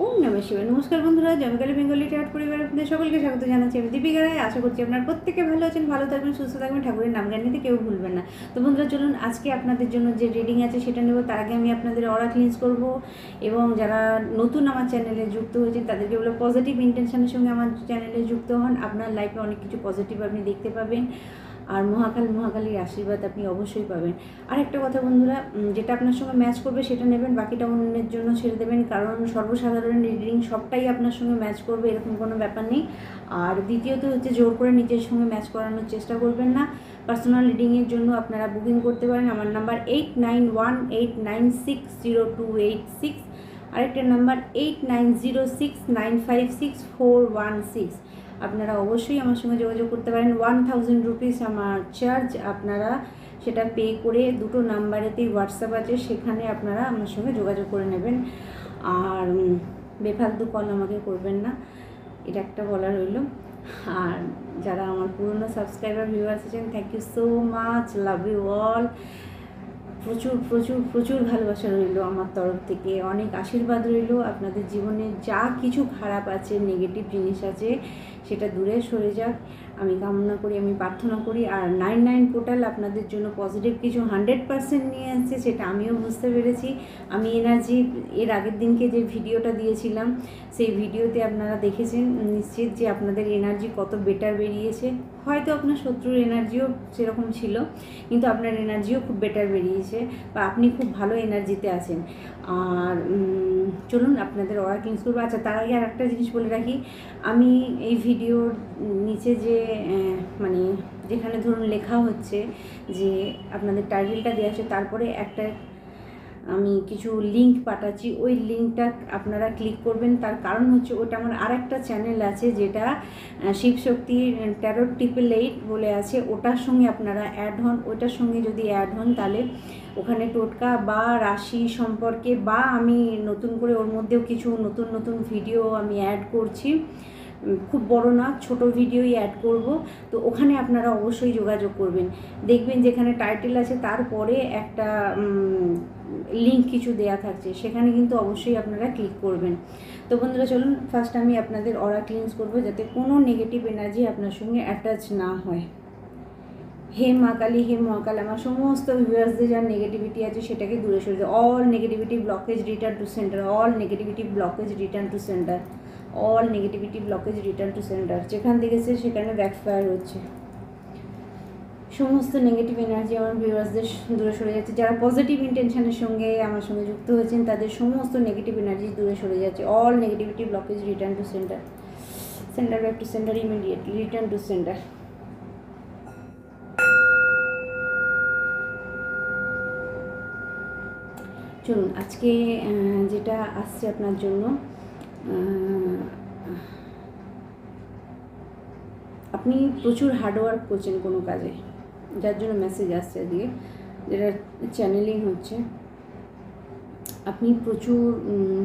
ওম নমঃ শিবায়। নমস্কার বন্ধুরা, জমিকালী বেঙ্গলি টার্ট পরিবারের আপনাদের সকলকে স্বাগত জানাচ্ছি। আমি দীপিকা রায়। আশা করছি আপনারা প্রত্যেকে ভালো আছেন, ভালো থাকবেন, সুস্থ থাকবেন, ঠাকুরের নাম গান নিতে কেউ ভুলবেন না। তো বন্ধুরা চলুন আজকে আপনাদের জন্য যে রিডিং আছে সেটা নেব। তার আগে আমি আপনাদের অরা ক্লিনস করব এবং যারা নতুন আমার চ্যানেলে যুক্ত হয়েছেন তাদেরকে বলে পজিটিভ ইন্টেনশনের সঙ্গে আমার চ্যানেলে যুক্ত হন। আপনার লাইফে অনেক কিছু পজিটিভ আপনি দেখতে পাবেন আর মহাকালীর আশীর্বাদ আপনি অবশ্যই পাবেন। আর একটা কথা বন্ধুরা, যেটা আপনার সঙ্গে ম্যাচ করবে সেটা নেবেন, বাকিটা অন্যের জন্য ছেড়ে দেবেন, কারণ সর্বসাধারণ রিডিং সবটাই আপনার সঙ্গে ম্যাচ করবে এরকম কোনো ব্যাপার নেই। আর দ্বিতীয়ত হচ্ছে জোর করে নিজের সঙ্গে ম্যাচ করানোর চেষ্টা করবেন না। পার্সোনাল রিডিংয়ের জন্য আপনারা বুকিং করতে পারেন। আমার নাম্বার 8918960286, আরেকটা নাম্বার 8906956416। আপনারা অবশ্যই আমার সঙ্গে যোগাযোগ করতে পারেন। 1000 রুপিস আমার চার্জ, আপনারা সেটা পে করে দুটো নাম্বারেতেই হোয়াটসঅ্যাপ আছে, সেখানে আপনারা আমার সঙ্গে যোগাযোগ করে নেবেন। আর বেফালতু কল আমাকে করবেন না, এটা একটা বলা রইল। আর যারা আমার পুরনো সাবস্ক্রাইবার ভিউয়ার্স আছেন, thank you so much, love you all. প্রচুর প্রচুর প্রচুর ভালোবাসা রইল আমার তরফ থেকে, অনেক আশীর্বাদ রইল। আপনাদের জীবনে যা কিছু খারাপ আছে, নেগেটিভ জিনিস আছে, সেটা দূরে সরে যাক আমি কামনা করি, আমি প্রার্থনা করি। আর 99 পোর্টাল আপনাদের জন্য পজিটিভ কিছু 100% নিয়ে আসছে, সেটা আমিও বুঝতে পেরেছি। আমি এনার্জি এর আগের দিনকে যে ভিডিওটা দিয়েছিলাম, সেই ভিডিওতে আপনারা দেখেছেন নিশ্চিত যে আপনাদের এনার্জি কত বেটার বেরিয়েছে। হয়তো আপনার শত্রুর এনার্জিও সেরকম ছিল, কিন্তু আপনার এনার্জিও খুব বেটার বেরিয়েছে, বা আপনি খুব ভালো এনার্জিতে আছেন। আর চলুন আপনাদের অরা ক্লিনস করবো। আচ্ছা, তার আগে আর একটা জিনিস বলে রাখি, আমি এই ভিডিওর নিচে যে মানে যেখানে ধরুন লেখা হচ্ছে যে আপনাদের টাইটেলটা দেওয়া আছে, তারপরে একটা আমি কিছু লিঙ্ক পাঠাচ্ছি, ওই লিঙ্কটা আপনারা ক্লিক করবেন। তার কারণ হচ্ছে ওটা আমার আর একটা চ্যানেল আছে, যেটা শিবশক্তি ট্যারোট 888 বলে আছে, ওটার সঙ্গে আপনারা অ্যাড হন। ওটার সঙ্গে যদি অ্যাড হন তাহলে ওখানে টোটকা বা রাশি সম্পর্কে, বা আমি নতুন করে ওর মধ্যেও কিছু নতুন নতুন ভিডিও আমি অ্যাড করছি, খুব বড় না, ছোট ভিডিওই অ্যাড করব। তো ওখানে আপনারা অবশ্যই যোগাযোগ করবেন। দেখবেন যেখানে টাইটেল আছে তারপরে একটা লিঙ্ক কিছু দেয়া থাকছে, সেখানে কিন্তু অবশ্যই আপনারা ক্লিক করবেন। তো বন্ধুরা চলুন ফার্স্ট আমি আপনাদের অরা ক্লিনস করব, যাতে কোনো নেগেটিভ এনার্জি আপনার সঙ্গে অ্যাটাচ না হয়। হে মা কালী, হে মহাকাল, আমার সমস্ত ভিউয়ার্সদের যার নেগেটিভিটি আছে সেটাকে দূরে সরে যায়। All negativity blockage return to centre, all negativity blockage return to centre, all negativity blockage return to centre. যেখান থেকে সেখানে ব্যাকফায়ার হচ্ছে, সমস্ত নেগেটিভ এনার্জি আমার ভিউয়ার্সদের দূরে সরে যাচ্ছে। যারা পজিটিভ ইন্টেনশনের সঙ্গে আমার সঙ্গে যুক্ত হয়েছেন তাদের সমস্ত নেগেটিভ এনার্জি দূরে সরে যাচ্ছে। All negativity blockage return to centre, centre back to centre immediately, return to centre. চলুন আজকে যেটা আসছে আপনার জন্য, আপনি প্রচুর হার্ডওয়ার্ক করছেন কোনো কাজে, যার জন্য মেসেজ আসছে দিয়ে, যেটা চ্যানেলিং হচ্ছে। আপনি প্রচুর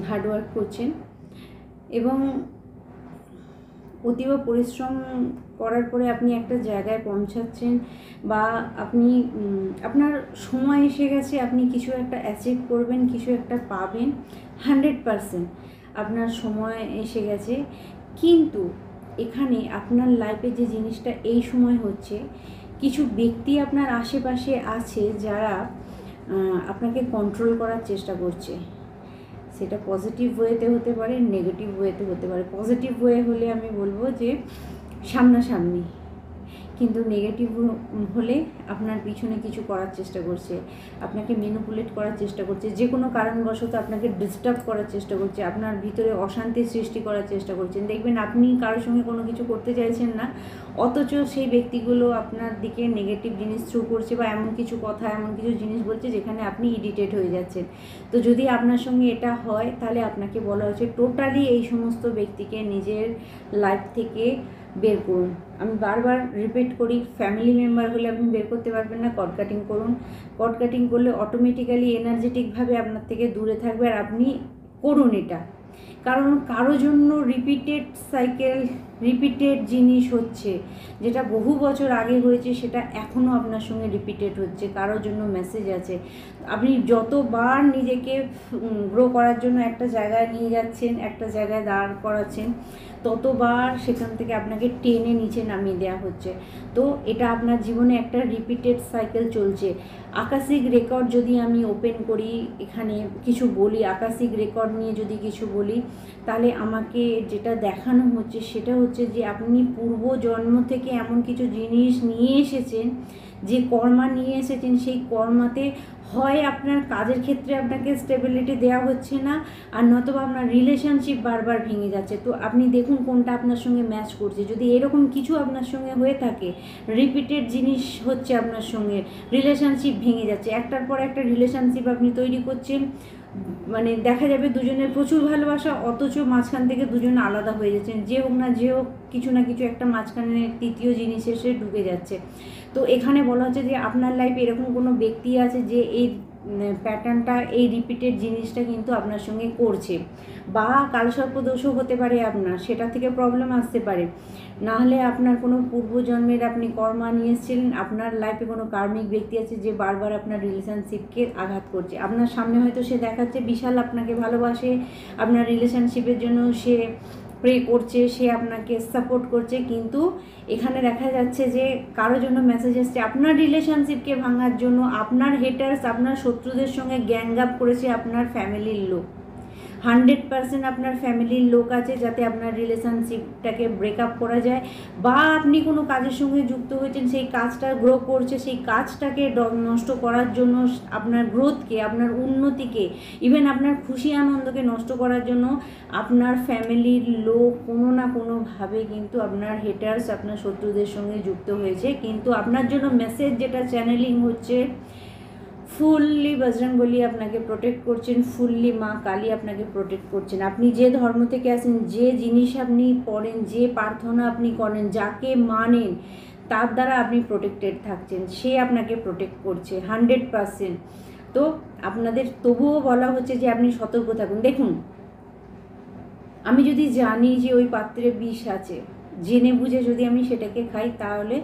হার্ডওয়ার্ক করছেন এবং অতীব পরিশ্রম করার পরে আপনি একটা জায়গায় পৌঁছাচ্ছেন, বা আপনি আপনার সময় এসে গেছে, আপনি কিছু একটা অ্যাচিভ করবেন, কিছু একটা পাবেন। 100% আপনার সময় এসে গেছে। কিন্তু এখানে আপনার লাইফে যে জিনিসটা এই সময় হচ্ছে, কিছু ব্যক্তি আপনার আশেপাশে আছে যারা আপনাকে কন্ট্রোল করার চেষ্টা করছে। সেটা পজিটিভ ওয়েতে হতে পারে, নেগেটিভ ওয়েতে হতে পারে। পজিটিভ ওয়ে হলে আমি বলবো যে সামনাসামনি, কিন্তু নেগেটিভ হলে আপনার পিছনে কিছু করার চেষ্টা করছে, আপনাকে ম্যানিপুলেট করার চেষ্টা করছে, যে কোনো কারণবশত আপনাকে ডিস্টার্ব করার চেষ্টা করছে, আপনার ভিতরে অশান্তির সৃষ্টি করার চেষ্টা করছেন। দেখবেন আপনি কারোর সঙ্গে কোনো কিছু করতে চাইছেন না, অথচ সেই ব্যক্তিগুলো আপনার দিকে নেগেটিভ জিনিস থ্রু করছে, বা এমন কিছু কথা, এমন কিছু জিনিস বলছে যেখানে আপনি ইরিটেট হয়ে যাচ্ছেন। তো যদি আপনার সঙ্গে এটা হয়, তাহলে আপনাকে বলা হচ্ছে টোটালি এই সমস্ত ব্যক্তিকে নিজের লাইফ থেকে বের করুন। আমি বারবার রিপিট করি, ফ্যামিলি মেম্বার হলে আপনি বের করতে পারবেন না, কর্ড কাটিং করুন। কর্ড কাটিং করলে অটোমেটিক্যালি এনার্জেটিকভাবে আপনার থেকে দূরে থাকবে, আর আপনি করুন এটা। কারণ কারো জন্য রিপিটেড সাইকেল রিপিটেড জিনিস হচ্ছে, যেটা বহু বছর আগে হয়েছে সেটা এখনও আপনার সঙ্গে রিপিটেড হচ্ছে, কারোর জন্য মেসেজ আছে। আপনি যতবার নিজেকে গ্রো করার জন্য একটা জায়গায় নিয়ে যাচ্ছেন, একটা জায়গায় দাঁড় করাচ্ছেন, ততবার সেখান থেকে আপনাকে টেনে নিচে নামিয়ে দেওয়া হচ্ছে। তো এটা আপনার জীবনে একটা রিপিটেড সাইকেল চলছে। আকাশিক রেকর্ড যদি আমি ওপেন করি, এখানে কিছু বলি, আকাশিক রেকর্ড নিয়ে যদি কিছু বলি, তাহলে আমাকে যেটা দেখানো হচ্ছে সেটা হচ্ছে যে আপনি পূর্ব জন্ম থেকে এমন কিছু জিনিস নিয়ে এসেছেন, যে কর্মা নিয়ে এসেছেন, সেই কর্মাতে হয় আপনার কাজের ক্ষেত্রে আপনাকে স্টেবিলিটি দেওয়া হচ্ছে না, আর নতুবা আপনার রিলেশনশিপ বারবার ভেঙে যাচ্ছে। তো আপনি দেখুন কোনটা আপনার সঙ্গে ম্যাচ করছে। যদি এরকম কিছু আপনার সঙ্গে হয়ে থাকে, রিপিটেড জিনিস হচ্ছে আপনার সঙ্গে, রিলেশনশিপ ভেঙে যাচ্ছে, একটার পর একটা রিলেশনশিপ আপনি তৈরি করছেন, মানে দেখা যাবে দুজনের প্রচুর ভালোবাসা, অথচ মাঝখান থেকে দুজন আলাদা হয়ে যাচ্ছেন, যে হোক না যে হোক, কিছু না কিছু একটা মাঝখানে তৃতীয় জিনিস এসে ঢুকে যাচ্ছে। তো এখানে বলা হচ্ছে যে আপনার লাইফে এরকম কোনো ব্যক্তি আছে যে এই প্যাটার্নটা, এই রিপিটেড জিনিসটা কিন্তু আপনার সঙ্গে করছে, বা কালসর্পদোষও হতে পারে আপনার, সেটা থেকে প্রবলেম আসতে পারে। নাহলে আপনার কোনো পূর্বজন্মের আপনি কর্মা নিয়ে এসেছিলেন, আপনার লাইফে কোনো কার্মিক ব্যক্তি আছে যে বারবার আপনার রিলেশনশিপকে আঘাত করছে। আপনার সামনে হয়তো সে দেখাচ্ছে বিশাল আপনাকে ভালোবাসে, আপনার রিলেশনশিপের জন্য সে প্রে করছে, সে আপনাকে সাপোর্ট করছে, কিন্তু এখানে দেখা যাচ্ছে যে কারোর জন্য মেসেজ আসছে আপনার রিলেশনশিপকে ভাঙার জন্য। আপনার হেটার্স, আপনার শত্রুদের সঙ্গে গ্যাং আপ করেছে আপনার ফ্যামিলির লোক। 100% আপনার ফ্যামিলির লোক আছে যাতে আপনার রিলেশনশিপটাকে ব্রেকআপ করা যায়, বা আপনি কোনো কাজের সঙ্গে যুক্ত হয়েছেন, সেই কাজটা গ্রো করছে, সেই কাজটাকে নষ্ট করার জন্য, আপনার গ্রোথকে, আপনার উন্নতিকে, ইভেন আপনার খুশি আনন্দকে নষ্ট করার জন্য আপনার ফ্যামিলির লোক কোনো না কোনোভাবে কিন্তু আপনার হেটার্স, আপনার শত্রুদের সঙ্গে যুক্ত হয়েছে। কিন্তু আপনার জন্য মেসেজ যেটা চ্যানেলিং হচ্ছে, ফুললি বজরংবলী আপনাকে প্রোটেক্ট করছেন, ফুললি মা কালী আপনাকে প্রোটেক্ট করছেন। আপনি যে ধর্ম থেকে আসেন, যে জিনিস আপনি পড়েন, যে প্রার্থনা আপনি করেন, যাকে মানেন, তার দ্বারা আপনি প্রোটেক্টেড থাকছেন, সে আপনাকে প্রোটেক্ট করছে 100%। তো আপনাদের তবুও বলা হচ্ছে যে আপনি সতর্ক থাকুন। দেখুন, আমি যদি জানি যে ওই পাত্রে বিষ আছে, জেনে বুঝে যদি আমি সেটাকে খাই, তাহলে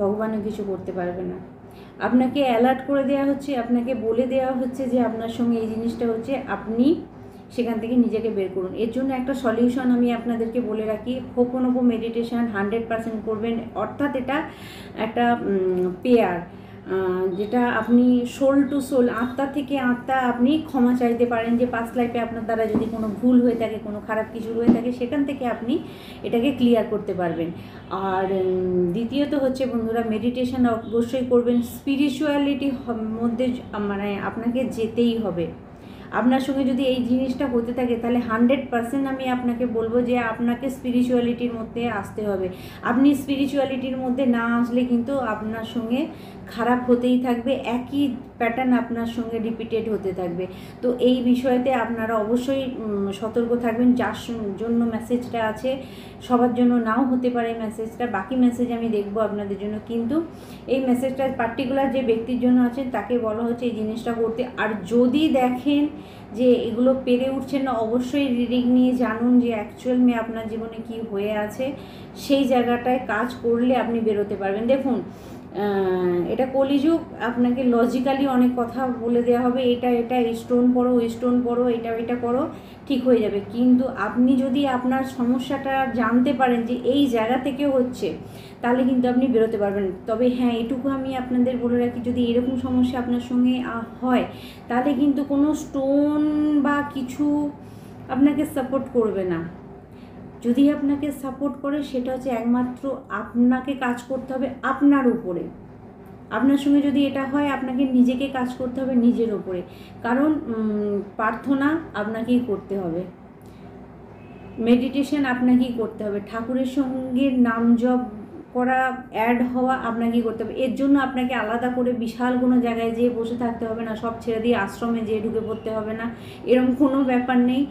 ভগবানও কিছু করতে পারবে না। আপনাকে অ্যালার্ট করে দেওয়া হচ্ছে, আপনাকে বলে দেওয়া হচ্ছে যে আপনার সঙ্গে এই জিনিসটা হচ্ছে, আপনি সেখান থেকে নিজেকে বের করুন। এর জন্য একটা সলিউশন আমি আপনাদেরকে বলে রাখি, হোপোনোপো মেডিটেশন 100% করবেন। অর্থাৎ এটা একটা পেয়ার, যেটা আপনি সোল টু সোল, আত্মা থেকে আত্মা আপনি ক্ষমা চাইতে পারেন, যে পাস্ট লাইফে আপনার দ্বারা যদি কোনো ভুল হয়ে থাকে, কোনো খারাপ কিছু হয়ে থাকে, সেখান থেকে আপনি এটাকে ক্লিয়ার করতে পারবেন। আর দ্বিতীয়ত হচ্ছে বন্ধুরা, মেডিটেশন অবশ্যই করবেন। স্পিরিচুয়ালিটির মধ্যে মানে আপনাকে যেতেই হবে। আপনার সঙ্গে যদি এই জিনিসটা হতে থাকে, তাহলে 100% আমি আপনাকে বলবো যে আপনাকে স্পিরিচুয়ালিটির মধ্যে আসতে হবে। আপনি স্পিরিচুয়ালিটির মধ্যে না আসলে কিন্তু আপনার সঙ্গে খারাপ হতেই থাকবে, একই প্যাটার্ন আপনার সঙ্গে রিপিটেড হতে থাকবে। তো এই বিষয়তে আপনারা অবশ্যই সতর্ক থাকবেন। যার জন্য মেসেজটা আছে, সবার জন্য নাও হতে পারে মেসেজটা, বাকি মেসেজ আমি দেখবো আপনাদের জন্য, কিন্তু এই মেসেজটা পার্টিকুলার যে ব্যক্তির জন্য আছে তাকে বলা হচ্ছে এই জিনিসটা করতে। আর যদি দেখেন যে এগুলো পেরে উঠছেন না, অবশ্যই রিডিং নিয়ে জানুন যে অ্যাকচুয়াল মেয়ে আপনার জীবনে কি হয়ে আছে, সেই জায়গাটায় কাজ করলে আপনি বেরোতে পারবেন। দেখুন, এটা কলিযুগ, আপনাকে লজিক্যালি অনেক কথা বলে দেওয়া হবে, এটা এটা স্টোন পড়ো, স্টোন পড়ো, এটা এটা করো, ঠিক হয়ে যাবে। কিন্তু আপনি যদি আপনার সমস্যাটা জানতে পারেন যে এই জায়গা থেকে হচ্ছে, তাহলে কিন্তু আপনি বেরোতে পারবেন। তবে হ্যাঁ, এটুকু আমি আপনাদের বলে রাখি, যদি এরকম সমস্যা আপনার সঙ্গে হয়, তাহলে কিন্তু কোনো স্টোন বা কিছু আপনাকে সাপোর্ট করবে না। যদি আপনাকে সাপোর্ট করে, সেটা হচ্ছে একমাত্র আপনাকে কাজ করতে হবে আপনার উপরে। আপনার সঙ্গে যদি এটা হয়, আপনাকে নিজেকে কাজ করতে হবে নিজের ওপরে, কারণ প্রার্থনা আপনাকেই করতে হবে, মেডিটেশন আপনাকেই করতে হবে, ঠাকুরের সঙ্গে নাম জপ করা, অ্যাড হওয়া আপনাকেই করতে হবে। এর জন্য আপনাকে আলাদা করে বিশাল কোনো জায়গায় যেয়ে বসে থাকতে হবে না, সব ছেড়ে দিয়ে আশ্রমে যেয়ে ঢুকে পড়তে হবে না, এরকম কোনো ব্যাপার নেই।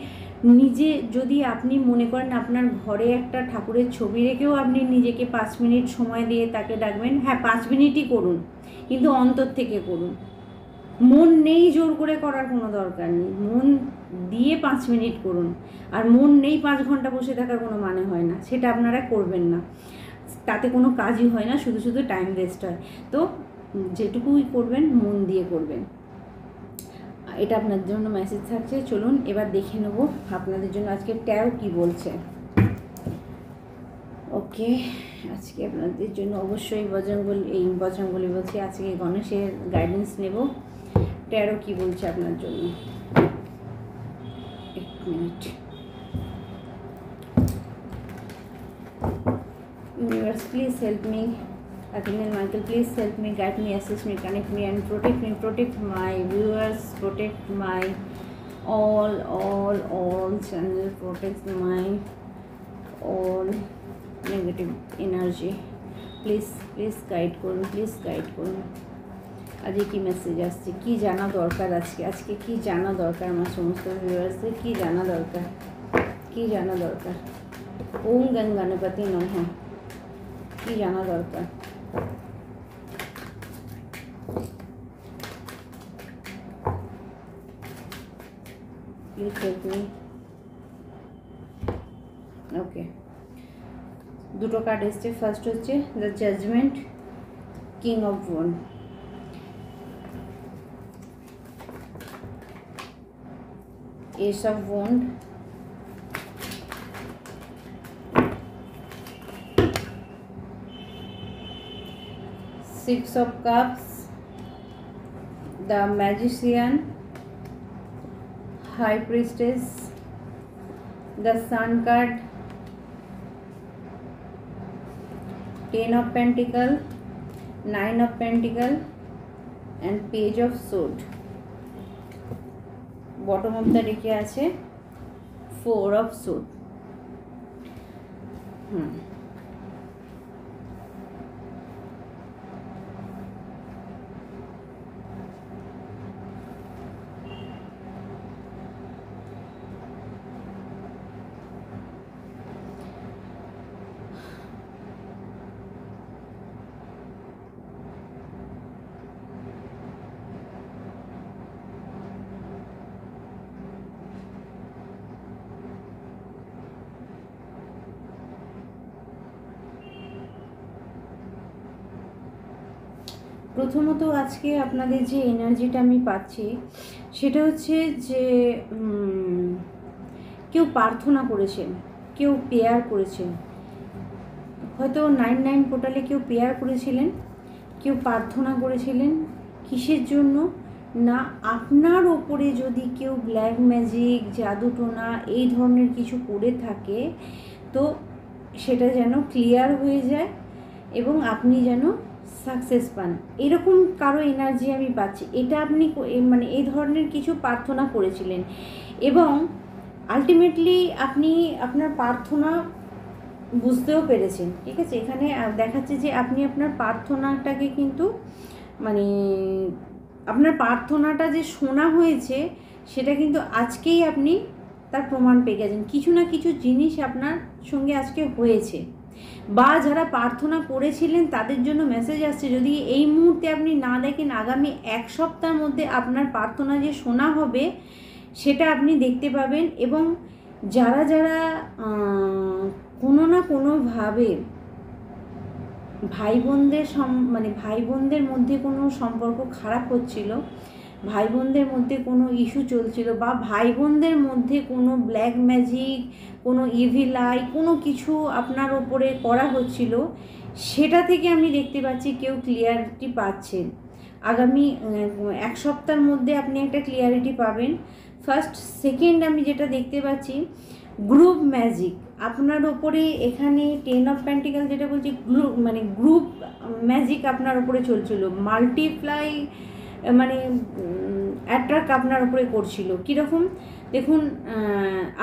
নিজে যদি আপনি মনে করেন আপনার ঘরে একটা ঠাকুরের ছবি রেখেও আপনি নিজেকে 5 মিনিট সময় দিয়ে তাকে ডাকবেন, হ্যাঁ 5 মিনিটই করুন, কিন্তু অন্তর থেকে করুন। মন নেই জোর করে করার কোনো দরকার নেই, মন দিয়ে 5 মিনিট করুন। আর মন নেই 5 ঘন্টা বসে থাকার কোনো মানে হয় না, সেটা আপনারা করবেন না, তাতে কোনো কাজই হয় না, শুধু শুধু টাইম ওয়েস্ট হয়। তো যেটুকুই করবেন মন দিয়ে করবেন, এটা আপনার জন্য মেসেজ থাকছে। চলুন এবার দেখে নেব আপনাদের জন্য আজকে ট্যারো কি বলছে। ওকে, আজকে আপনাদের জন্য অবশ্যই বজরংবলী বলছি, আজকে গণেশের গাইডেন্স নেব। ট্যারো কি বলছে আপনার জন্য, 1 minute. Universe, please help me. Archangel Michael, please help me, guide me, assist me, connect me, and protect me. Protect my viewers, protect my all channel, protect my all negative energy. Please guide করুন, please guide করুন। আজকে কি message আসছে, কি জানা দরকার আজকে কি জানা দরকার আমার সমস্ত ভিউয়ার্সদের, কি জানা দরকার। ওম গণপতি নমঃ। কি জানা দরকার, প্লিজ হেল্প মি। ওকে, দুটো কার্ড এসছে। ফার্স্ট হচ্ছে the judgement, king of wand, ace of wand, Six of Cups, the Magician, High Priestess, the Sun card, Ten of Pentacle, Nine of Pentacle, and Page of Sword. Bottom of the deck আছে Four of Sword. প্রথমত আজকে আপনাদের যে এনার্জিটা আমি পাচ্ছি সেটা হচ্ছে যে কেউ প্রার্থনা করেছেন, কেউ প্রেয়ার করেছেন, হয়তো 99 পোর্টালে কেউ প্রেয়ার করেছিলেন, কেউ প্রার্থনা করেছিলেন। কিসের জন্য না, আপনার ওপরে যদি কেউ ব্ল্যাক ম্যাজিক, জাদুটোনা এই ধরনের কিছু করে থাকে তো সেটা যেন ক্লিয়ার হয়ে যায় এবং আপনি যেন সাকসেস পান, এরকম কারো এনার্জি আমি পাচ্ছি। এটা আপনি মানে এই ধরনের কিছু প্রার্থনা করেছিলেন এবং আলটিমেটলি আপনি আপনার প্রার্থনা বুঝতেও পেরেছেন, ঠিক আছে। এখানে দেখাচ্ছে যে আপনি আপনার প্রার্থনাটাকে কিন্তু মানে আপনার প্রার্থনাটা যে শোনা হয়েছে সেটা কিন্তু আজকেই আপনি তার প্রমাণ পেয়ে গেছেন। কিছু না কিছু জিনিস আপনার সঙ্গে আজকে হয়েছে, বা যারা প্রার্থনা করেছিলেন তাদের জন্য মেসেজ আসছে, যদি এই মুহূর্তে আপনি না দেখেন আগামী 1 সপ্তাহের মধ্যে আপনার প্রার্থনা যে শোনা হবে সেটা আপনি দেখতে পাবেন। এবং যারা যারা কোনো না কোনোভাবে ভাই বোনদের মধ্যে কোনো সম্পর্ক খারাপ হচ্ছিল, ভাই বোনদের মধ্যে কোনো ইস্যু চলছিল, বা ভাই বোনদের মধ্যে কোনো ব্ল্যাক ম্যাজিক, কোনো ইভিল আই, কোনো কিছু আপনার ওপরে করা হচ্ছিল, সেটা থেকে আমি দেখতে পাচ্ছি কেউ ক্লিয়ারিটি পাচ্ছেন। আগামী 1 সপ্তাহের মধ্যে আপনি একটা ক্লিয়ারিটি পাবেন। ফার্স্ট, সেকেন্ড, আমি যেটা দেখতে পাচ্ছি গ্রুপ ম্যাজিক আপনার ওপরে, এখানে 10 অফ পেন্টিক্যাল যেটা বলছি গ্রুপ ম্যাজিক আপনার ওপরে চলছিল, মাল্টিপ্লাই অ্যাট্রাক্ট আপনার উপরে করছিল। কীরকম দেখুন,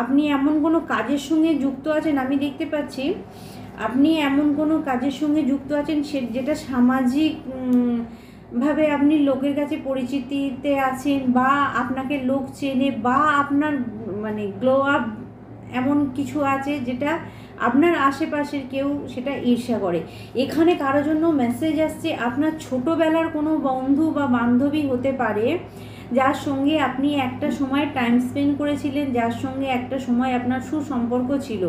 আপনি এমন কোনো কাজের সঙ্গে যুক্ত আছেন, আমি দেখতে পাচ্ছি আপনি এমন কোনো কাজের সঙ্গে যুক্ত আছেন যেটা সামাজিক ভাবে আপনি লোকের কাছে পরিচিতিতে আছেন, বা আপনাকে লোক চেনে, বা আপনার গ্লো আপ এমন কিছু আছে যেটা আপনার আশেপাশের কেউ সেটা ঈর্ষা করে। এখানে কারো জন্য মেসেজ আসছে, আপনার ছোটোবেলার কোনো বন্ধু বা বান্ধবী হতে পারে, যার সঙ্গে আপনি একটা সময় টাইম স্পেন্ড করেছিলেন, যার সঙ্গে একটা সময় আপনার সুসম্পর্ক ছিল।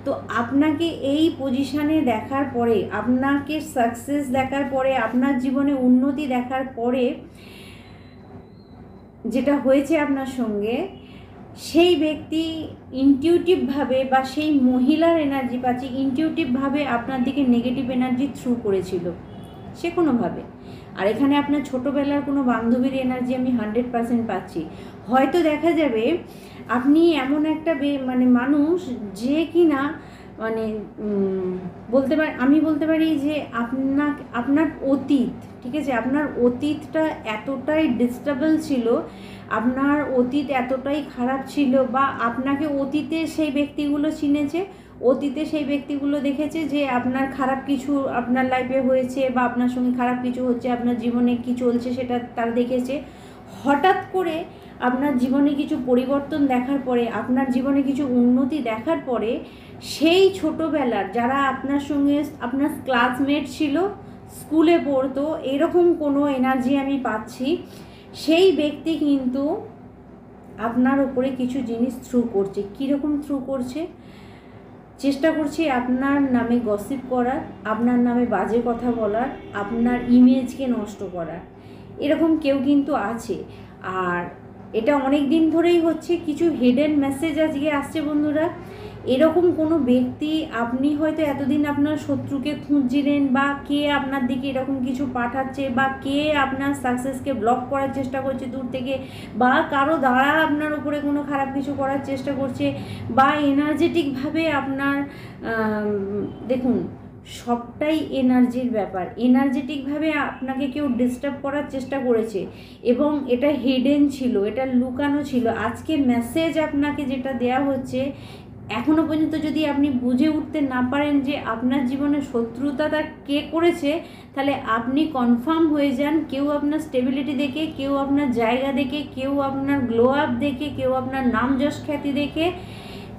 তো আপনাকে এই পজিশানে দেখার পরে, আপনাকে সাকসেস দেখার পরে, আপনার জীবনে উন্নতি দেখার পরে যেটা হয়েছে আপনার সঙ্গে, সেই ব্যক্তি ইনটিউটিভভাবে বা সেই মহিলার এনার্জি পাচ্ছি, ইনটিউটিভভাবে আপনার দিকে নেগেটিভ এনার্জি থ্রু করেছিল সে কোনোভাবে। আর এখানে আপনার ছোটোবেলার কোনো বান্ধবীর এনার্জি আমি 100% পাচ্ছি। হয়তো দেখা যাবে আপনি এমন একটা মানে মানুষ যে কিনা মানে আমি বলতে পারি যে আপনার অতীত, ঠিক আছে, আপনার অতীতটা এতটাই ডিস্টার্বেল ছিল, আপনার অতীত এতটাই খারাপ ছিল, বা আপনাকে অতীতে সেই ব্যক্তিগুলো চিনেছে, অতীতে সেই ব্যক্তিগুলো দেখেছে যে আপনার খারাপ কিছু আপনার লাইফে হয়েছে বা আপনার সঙ্গে খারাপ কিছু হচ্ছে, আপনার জীবনে কি চলছে সেটা তারা দেখেছে। হঠাৎ করে আপনার জীবনে কিছু পরিবর্তন দেখার পরে, আপনার জীবনে কিছু উন্নতি দেখার পরে, সেই ছোটোবেলার যারা আপনার সঙ্গে আপনার ক্লাসমেট ছিল, স্কুলে পড়তো, এরকম কোনো এনার্জি আমি পাচ্ছি। সেই ব্যক্তি কিন্তু আপনার উপরে কিছু জিনিস থ্রু করছে। কীরকম থ্রু করছে? চেষ্টা করছে আপনার নামে গসিপ করার, আপনার নামে বাজে কথা বলার, আপনার ইমেজকে নষ্ট করার। এরকম কেউ কিন্তু আছে, আর এটা অনেক দিন ধরেই হচ্ছে। কিছু হিডেন মেসেজ আজকে আসছে বন্ধুরা। এরকম কোনো ব্যক্তি, আপনি হয়তো এতদিন আপনার শত্রুকে খুঁজছিলেন, বা কে আপনার দিকে এরকম কিছু পাঠাচ্ছে, বা কে আপনার সাকসেসকে ব্লক করার চেষ্টা করছে দূর থেকে, বা কারো দ্বারা আপনার উপরে কোনো খারাপ কিছু করার চেষ্টা করছে, বা এনার্জেটিকভাবে আপনার দেখুন সবটাই এনার্জির ব্যাপার। এনার্জেটিকভাবে আপনাকে কেউ ডিস্টার্ব করার চেষ্টা করেছে, এবং এটা হিডেন ছিল, এটা লুকানো ছিল। আজকে মেসেজ আপনাকে যেটা দেয়া হচ্ছে, এখনও পর্যন্ত যদি আপনি বুঝে উঠতে না পারেন যে আপনার জীবনে শত্রুতাটা কে করেছে, তাহলে আপনি কনফার্ম হয়ে যান, কেউ আপনার স্টেবিলিটি দেখে, কেউ আপনার জায়গা দেখে, কেউ আপনার গ্লো আপ দেখে, কেউ আপনার নাম যশ খ্যাতি দেখে,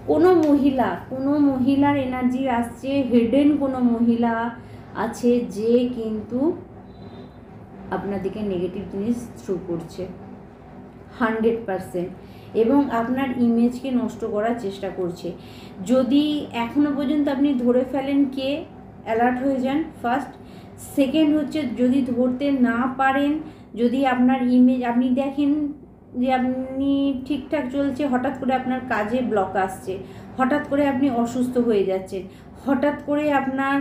কোনো মহিলার এনার্জি আসছে, হিডেন কোনো মহিলা আছে যে কিন্তু আপনার দিকে নেগেটিভ জিনিস থ্রু করছে 100%, এবং আপনার ইমেজকে নষ্ট করার চেষ্টা করছে। যদি এখনও পর্যন্ত আপনি ধরে ফেলেন কে, অ্যালার্ট হয়ে যান ফার্স্ট। সেকেন্ড হচ্ছে, যদি ধরতে না পারেন, যদি আপনার ইমেজ আপনি দেখেন যে আপনি ঠিকঠাক চলছে, হঠাৎ করে আপনার কাজে ব্লক আসছে, হঠাৎ করে আপনি অসুস্থ হয়ে যাচ্ছেন, হঠাৎ করে আপনার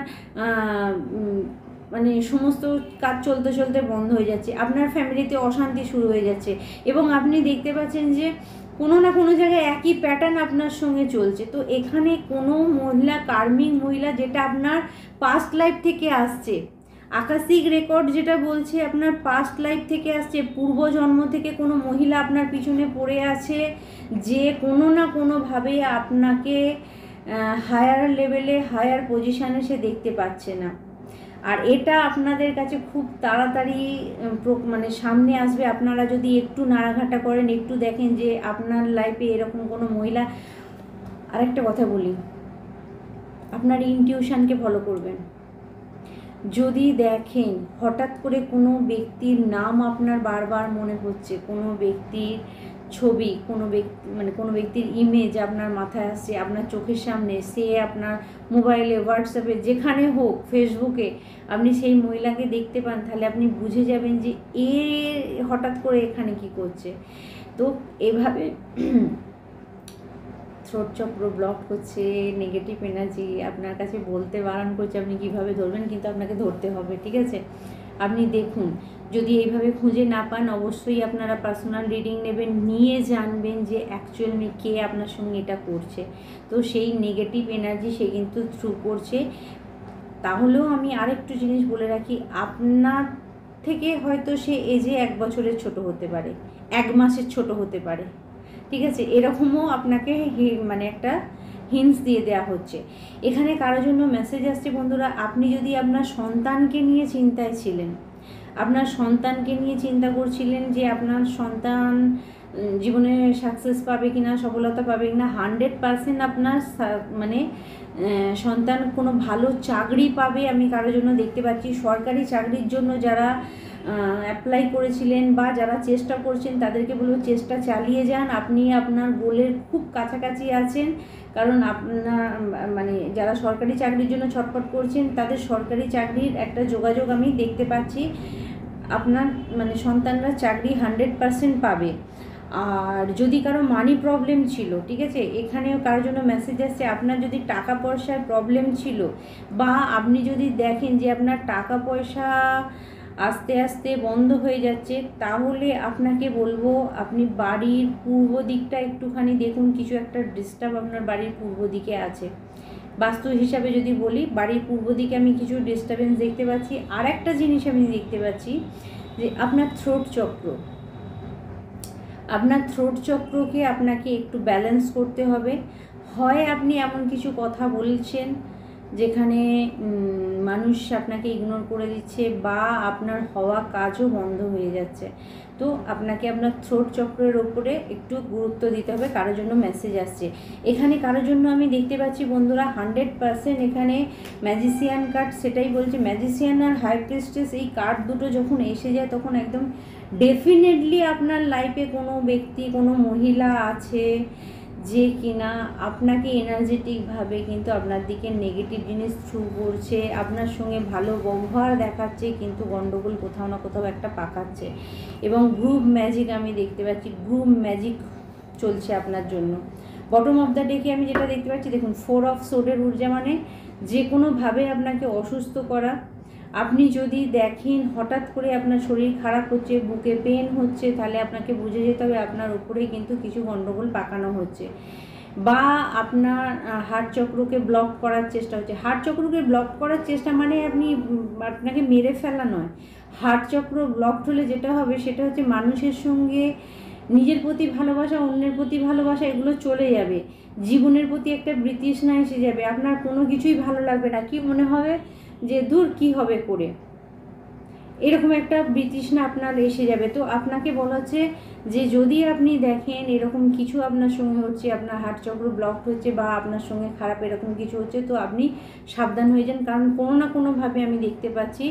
মানে সমস্ত কাজ চলতে চলতে বন্ধ হয়ে যাচ্ছে, আপনার ফ্যামিলিতে অশান্তি শুরু হয়ে যাচ্ছে, এবং আপনি দেখতে পাচ্ছেন যে কোনো না কোনো জায়গায় একই প্যাটার্ন আপনার সঙ্গে চলছে। তো এখানে কোনো মহিলা, কার্মিক মহিলা, যেটা আপনার পাস্ট লাইফ থেকে আসছে, আকাশিক রেকর্ড যেটা বলছে আপনার পাস্ট লাইফ থেকে আসছে, পূর্বজন্ম থেকে কোনো মহিলা আপনার পিছনে পড়ে আছে, যে কোনো না কোনোভাবে আপনাকে হায়ার লেভেলে, হায়ার পজিশানে সে দেখতে পাচ্ছে না। আর এটা আপনাদের কাছে খুব তাড়াতাড়ি মানে সামনে আসবে। আপনারা যদি একটু নাড়াঘাটা করেন, একটু দেখেন যে আপনার লাইফে এরকম কোনো মহিলা। আরেকটা কথা বলি, আপনার ইনটিউশনকে ফলো করবেন। যদি দেখেন হঠাৎ করে কোনো ব্যক্তির নাম আপনার বারবার মনে হচ্ছে, কোনো ব্যক্তির ছবি, কোনো ব্যক্তির ইমেজ আপনার মাথায় আসছে, আপনার চোখের সামনে, সে আপনার মোবাইলে, হোয়াটসঅ্যাপে, যেখানে হোক, ফেসবুকে আপনি সেই মহিলাকে দেখতে পান, তাহলে আপনি বুঝে যাবেন যে এ হঠাৎ করে এখানে কি করছে। তো এভাবে থ্রোট চক্র ব্লক হচ্ছে, নেগেটিভ এনার্জি আপনার কাছে বলতে বারণ করছে, আপনি কিভাবে ধরবেন, কিন্তু আপনাকে ধরতে হবে, ঠিক আছে। আপনি দেখুন, যদি এইভাবে খুঁজে না পান, অবশ্যই আপনারা পার্সোনাল রিডিং নেবেন, নিয়ে জানবেন যে অ্যাকচুয়ালি কে আপনার সঙ্গে এটা করছে। তো সেই নেগেটিভ এনার্জি সে কিন্তু থ্রু করছে। তাহলেও আমি আরেকটু জিনিস বলে রাখি, আপনার থেকে হয়তো সে এজে 1 বছরের ছোট হতে পারে, 1 মাসের ছোট হতে পারে, ঠিক আছে। এরকমও আপনাকে মানে একটা হিন্টস দিয়ে দেওয়া হচ্ছে। এখানে কারোর জন্য মেসেজ আসছে বন্ধুরা, আপনি যদি আপনার সন্তানকে নিয়ে চিন্তায় ছিলেন, আপনার সন্তানকে নিয়ে চিন্তা করছিলেন যে আপনার সন্তান জীবনে সাকসেস পাবে কি না, সফলতা পাবে কি না, 100% আপনার মানে সন্তান কোনো ভালো চাকরি পাবে আমি কারোর জন্য দেখতে পাচ্ছি। সরকারি চাকরির জন্য যারা অ্যাপ্লাই করেছিলেন বা যারা চেষ্টা করছেন তাদেরকে বলবো চেষ্টা চালিয়ে যান, আপনি আপনার গোলের খুব কাছাকাছি আছেন। কারণ আপনার মানে যারা সরকারি চাকরির জন্য ছটফট করছেন তাদের সরকারি চাকরির একটা যোগাযোগ আমি দেখতে পাচ্ছি। আপনার মানে সন্তানরা চাকরি 100% পাবে। আর যদি কারো মানি প্রবলেম ছিল, ঠিক আছে, এখানেও কারোর জন্য মেসেজ আসছে, আপনার যদি টাকা পয়সার প্রবলেম ছিল বা আপনি যদি দেখেন যে আপনার টাকা পয়সা আস্তে আস্তে বন্ধ হয়ে যাচ্ছে, তাহলে আপনাকে বলবো আপনি বাড়ির পূর্ব দিকটা একটুখানি দেখুন, কিছু একটা ডিস্টার্ব আপনার বাড়ির পূর্ব দিকে আছে। বাস্তু হিসাবে যদি বলি, বাড়ির পূর্ব দিকে আমি কিছু ডিস্টারবেন্স দেখতে পাচ্ছি। আর একটা জিনিস আমি দেখতে পাচ্ছি যে আপনার থ্রোট চক্রকে আপনাকে একটু ব্যালেন্স করতে হবে। হয় আপনি এমন কিছু কথা বলছেন যেখানে মানুষ আপনাকে ইগনোর করে দিচ্ছে, বা আপনার হওয়া কাজও বন্ধ হয়ে যাচ্ছে। তো আপনাকে আপনার থ্রোট চক্রের ওপরে একটু গুরুত্ব দিতে হবে। কারোর জন্য মেসেজ আসছে এখানে, কারোর জন্য আমি দেখতে পাচ্ছি বন্ধুরা 100% এখানে ম্যাজিশিয়ান কার্ড সেটাই বলছে। ম্যাজিশিয়ান আর হাই প্রিস্টেস এই কার্ড দুটো যখন এসে যায় তখন একদম ডেফিনেটলি আপনার লাইফে কোনো ব্যক্তি, কোনো মহিলা আছে যে কিনা আপনাকে এনার্জেটিকভাবে কিন্তু আপনার দিকে নেগেটিভ জিনিস থ্রু করছে, আপনার সঙ্গে ভালো ব্যবহার দেখাচ্ছে, কিন্তু গণ্ডগোল কোথাও না কোথাও একটা পাকাচ্ছে। এবং গ্রুপ ম্যাজিক আমি দেখতে পাচ্ছি, গ্রুপ ম্যাজিক চলছে আপনার জন্য। বটম অফ দ্য ডেকে আমি যেটা দেখতে পাচ্ছি, দেখুন 4 অফ সোর্ডের ঊর্জা মানে যে কোনোভাবে আপনাকে অসুস্থ করা। আপনি যদি দেখেন হঠাৎ করে আপনার শরীর খারাপ হচ্ছে, বুকে পেন হচ্ছে, তাহলে আপনাকে বুঝে যেতে হবে আপনার উপরেই কিন্তু কিছু গণ্ডগোল পাকানো হচ্ছে, বা আপনার হার্ট চক্রকে ব্লক করার চেষ্টা হচ্ছে। হার্ট চক্রকে ব্লক করার চেষ্টা মানে আপনাকে মেরে ফেলা নয়। হার্ট চক্র ব্লক হলে যেটা হবে সেটা হচ্ছে মানুষের সঙ্গে নিজের প্রতি ভালোবাসা, অন্যের প্রতি ভালোবাসা এগুলো চলে যাবে। জীবনের প্রতি একটা বিতৃষ্ণা এসে যাবে, আপনার কোনো কিছুই ভালো লাগবে না। কি মনে হবে যে দূর কী হবে করে, এরকম একটা বিতৃষ্ণা আপনার এসে যাবে। তো আপনাকে বলা হচ্ছে যে যদি আপনি দেখেন এরকম কিছু আপনার সঙ্গে হচ্ছে, আপনার হার্ট চক্র ব্লক হচ্ছে বা আপনার সঙ্গে খারাপ এরকম কিছু হচ্ছে, তো আপনি সাবধান হয়ে যান। কারণ কোনো না কোনোভাবে আমি দেখতে পাচ্ছি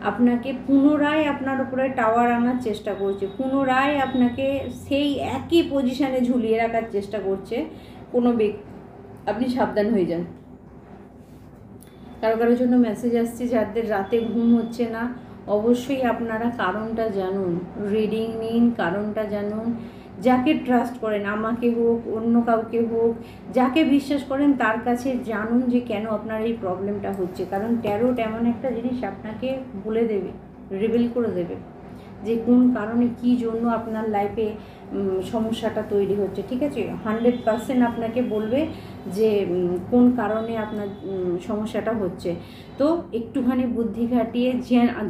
আপনাকে পুনরায় আপনার উপরে টাওয়ার আনার চেষ্টা করছে, পুনরায় আপনাকে সেই একই পজিশানে ঝুলিয়ে রাখার চেষ্টা করছে কোনো ব্যক্তি। আপনি সাবধান হয়ে যান। কারোর জন্য মেসেজ আসছে যাদের রাতে ঘুম হচ্ছে না, অবশ্যই আপনারা কারণটা জানুন, রিডিং নিন, কারণটা জানুন। যাকে ট্রাস্ট করেন, আমাকে হোক অন্য কাউকে হোক, যাকে বিশ্বাস করেন তার কাছে জানুন যে কেন আপনার এই প্রবলেমটা হচ্ছে। কারণ ট্যারোট এমন একটা জিনিস আপনাকে বলে দেবে, রিভিল করে দেবে যে কোন কারণে কী জন্য আপনার লাইফে সমস্যাটা তৈরি হচ্ছে। ঠিক আছে, 100% আপনাকে বলবে যে কোন কারণে আপনার সমস্যাটা হচ্ছে। তো একটুখানি বুদ্ধি খাটিয়ে